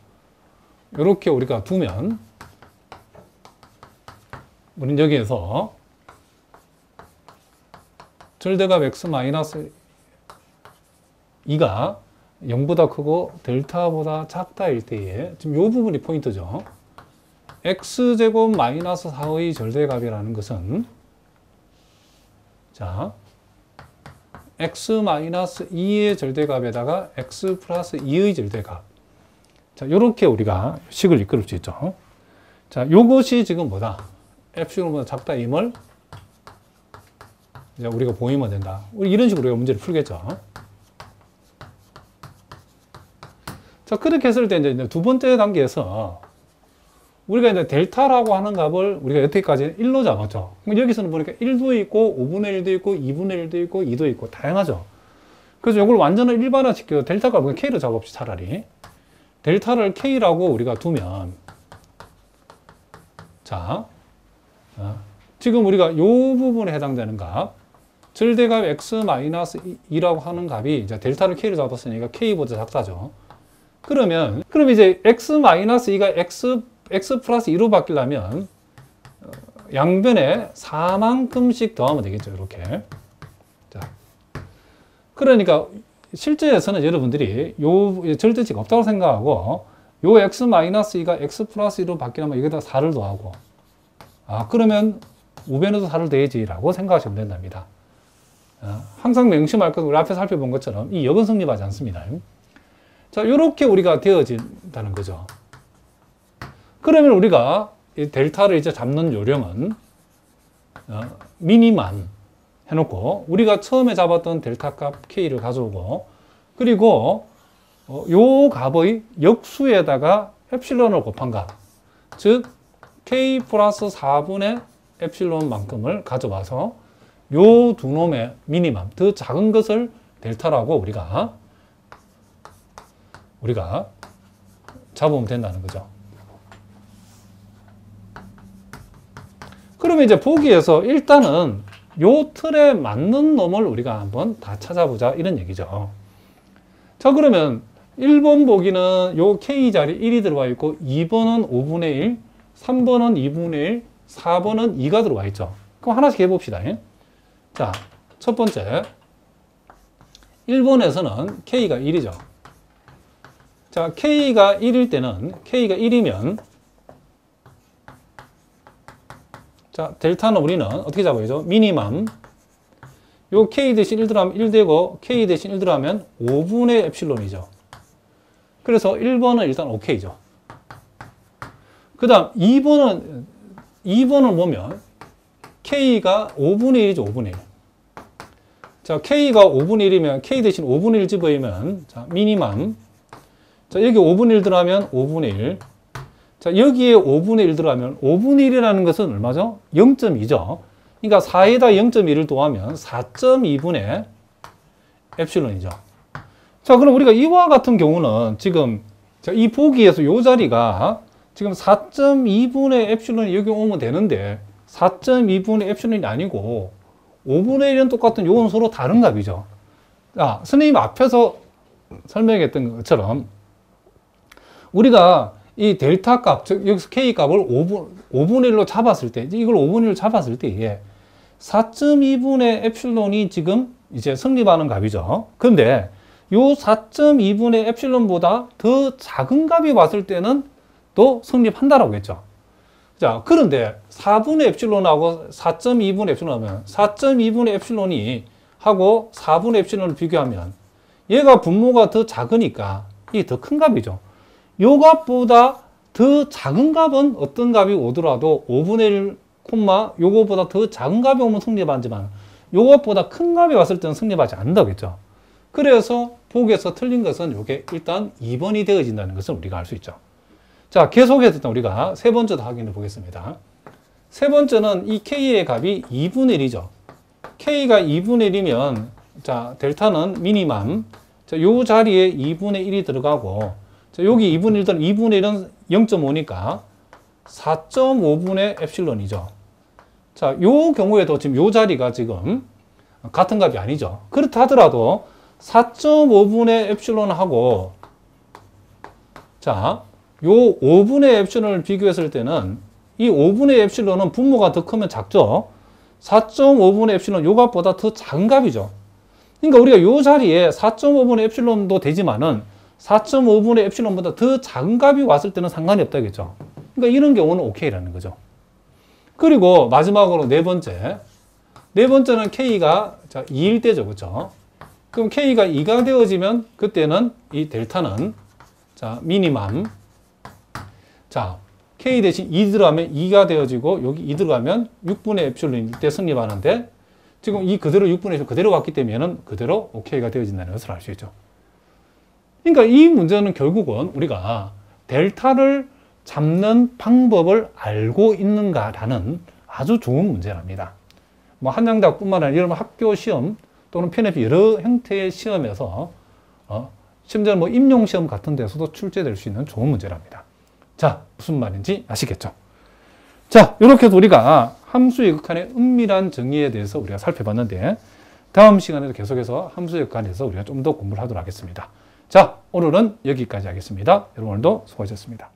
이렇게 우리가 두면 우리는 여기에서 절대값 x 마이너스 2가 0보다 크고 델타보다 작다일 때에 지금 이 부분이 포인트죠. x제곱 마이너스 4의 절대값이라는 것은, 자, x 마이너스 2의 절대값에다가 x 플러스 2의 절대값. 자, 요렇게 우리가 식을 이끌을 수 있죠. 자, 요것이 지금 뭐다? 엡실론보다 작다임을 이제 우리가 보이면 된다. 이런 식으로 우리가 문제를 풀겠죠. 자, 그렇게 했을 때 이제 두 번째 단계에서 우리가 이제 델타라고 하는 값을 우리가 여태까지 1로 잡았죠. 그럼 여기서는 보니까 1도 있고, 5분의 1도 있고, 2분의 1도 있고, 2도 있고, 다양하죠. 그래서 이걸 완전히 일반화시켜 델타 값을 K로 작업시 차라리. 델타를 K라고 우리가 두면, 자, 지금 우리가 이 부분에 해당되는 값, 절대값 x-2라고 하는 값이 이제 델타를 K로 잡았으니까 K보다 작다죠. 그럼 이제 x-2가 x 플러스 2로 바뀌려면 양변에 4만큼씩 더하면 되겠죠. 이렇게. 자, 그러니까 실제에서는 여러분들이 요 절대치가 없다고 생각하고 요 x-2가 x 플러스 2로 바뀌려면 여기다 4를 더하고, 그러면 우변에도 4를 더해야지라고 생각하시면 된답니다. 항상 명심할 건 우리 앞에 살펴본 것처럼 이 역은 성립하지 않습니다. 자, 요렇게 우리가 되어진다는 거죠. 그러면 우리가 이 델타를 이제 잡는 요령은 미니만 해놓고 우리가 처음에 잡았던 델타 값 K를 가져오고 그리고 요 값의 역수에다가 엡실론을 곱한 값, 즉 K 플러스 4분의 엡실론만큼을 가져와서 요 두 놈의 미니멈, 더 작은 것을 델타라고 우리가 잡으면 된다는 거죠. 그러면 이제 보기에서 일단은 요 틀에 맞는 놈을 우리가 한번 다 찾아보자 이런 얘기죠. 자, 그러면 1번 보기는 요 K 자리 1이 들어와 있고 2번은 5분의 1, 3번은 2분의 1, 4번은 2가 들어와 있죠. 그럼 하나씩 해봅시다. 자, 첫 번째 1번에서는 K가 1이죠. 자, K가 1일 때는 K가 1이면 자, 델타는 우리는 어떻게 잡아야죠? 미니멈 요 K 대신 1 들어가면 1 되고 K 대신 1 들어가면 5분의 엡실론이죠. 그래서 1번은 일단 OK죠. 그 다음 2번을 보면 K가 5분의 1이죠. 5분의 1. 자, K가 5분의 1이면 K 대신 5분의 1 집어넣으면 자, 미니멈. 자, 여기 5분의 1 들어가면 5분의 1. 자, 여기에 5분의 1 들어가면 5분의 1이라는 것은 얼마죠? 0.2죠. 그러니까 4에다 0.1을 더하면 4.2분의 엡실론이죠. 자, 그럼 우리가 이와 같은 경우는 지금 이 보기에서 이 자리가 지금 4.2분의 엡실론이 여기 오면 되는데 4.2분의 엡실론이 아니고 5분의 1은 똑같은 요건 서로 다른 값이죠. 자, 선생님 앞에서 설명했던 것처럼 우리가 이 델타 값, 즉 여기서 K 값을 5분의 1로 잡았을 때, 이걸 5분의 1로 잡았을 때 4.2분의 엡실론이 지금 이제 성립하는 값이죠. 그런데 요 4.2분의 엡실론보다 더 작은 값이 왔을 때는 또 성립한다라고 했죠. 자, 그런데 4분의 엡실론하고 4.2분의 엡실론 하면 4.2분의 엡실론이 하고 4분의 엡실론을 비교하면 얘가 분모가 더 작으니까 이게 더 큰 값이죠. 요 값보다 더 작은 값은 어떤 값이 오더라도 5분의 1, 요거보다 더 작은 값이 오면 성립하지만 요것보다 큰 값이 왔을 때는 성립하지 않는다고 했죠. 그래서 보기에서 틀린 것은 요게 일단 2번이 되어진다는 것을 우리가 알 수 있죠. 자, 계속해서 일단 우리가 세 번째도 확인해 보겠습니다. 세 번째는 이 K의 값이 2분의 1이죠. K가 2분의 1이면 자, 델타는 미니멈. 자, 요 자리에 2분의 1이 들어가고 자, 여기 2분의 1은 2분의 1은 0.5니까 4.5분의 엡실론이죠. 자, 요 경우에도 지금 요 자리가 지금 같은 값이 아니죠. 그렇다 하더라도 4.5분의 엡실론하고 자, 요 5분의 엡실론을 비교했을 때는 이 5분의 엡실론은 분모가 더 크면 작죠. 4.5분의 엡실론 요 값보다 더 작은 값이죠. 그러니까 우리가 요 자리에 4.5분의 엡실론도 되지만은 4.5분의 엡실론보다 더 작은 값이 왔을 때는 상관이 없다겠죠. 그러니까 이런 경우는 오케이라는 거죠. 그리고 마지막으로 네 번째는 K가 자, 2일 때죠. 그렇죠? 그럼 K가 2가 되어지면 그때는 이 델타는 자, 미니멈. 자, K 대신 2 들어가면 2가 되어지고 여기 2 들어가면 6분의 엡실론일 때 성립하는데 지금 이 그대로 6분의 1 그대로 갔기 때문에는 그대로 OK가 되어진다는 것을 알 수 있죠. 그러니까 이 문제는 결국은 우리가 델타를 잡는 방법을 알고 있는가라는 아주 좋은 문제랍니다. 뭐 한양대학뿐만 아니라 여러분 학교 시험 또는 편입 여러 형태의 시험에서 심지어 뭐 임용시험 같은 데서도 출제될 수 있는 좋은 문제랍니다. 자, 무슨 말인지 아시겠죠? 자, 이렇게 해서 우리가 함수의 극한의 은밀한 정의에 대해서 우리가 살펴봤는데 다음 시간에도 계속해서 함수의 극한에서 우리가 좀 더 공부를 하도록 하겠습니다. 자, 오늘은 여기까지 하겠습니다. 여러분 오늘도 수고하셨습니다.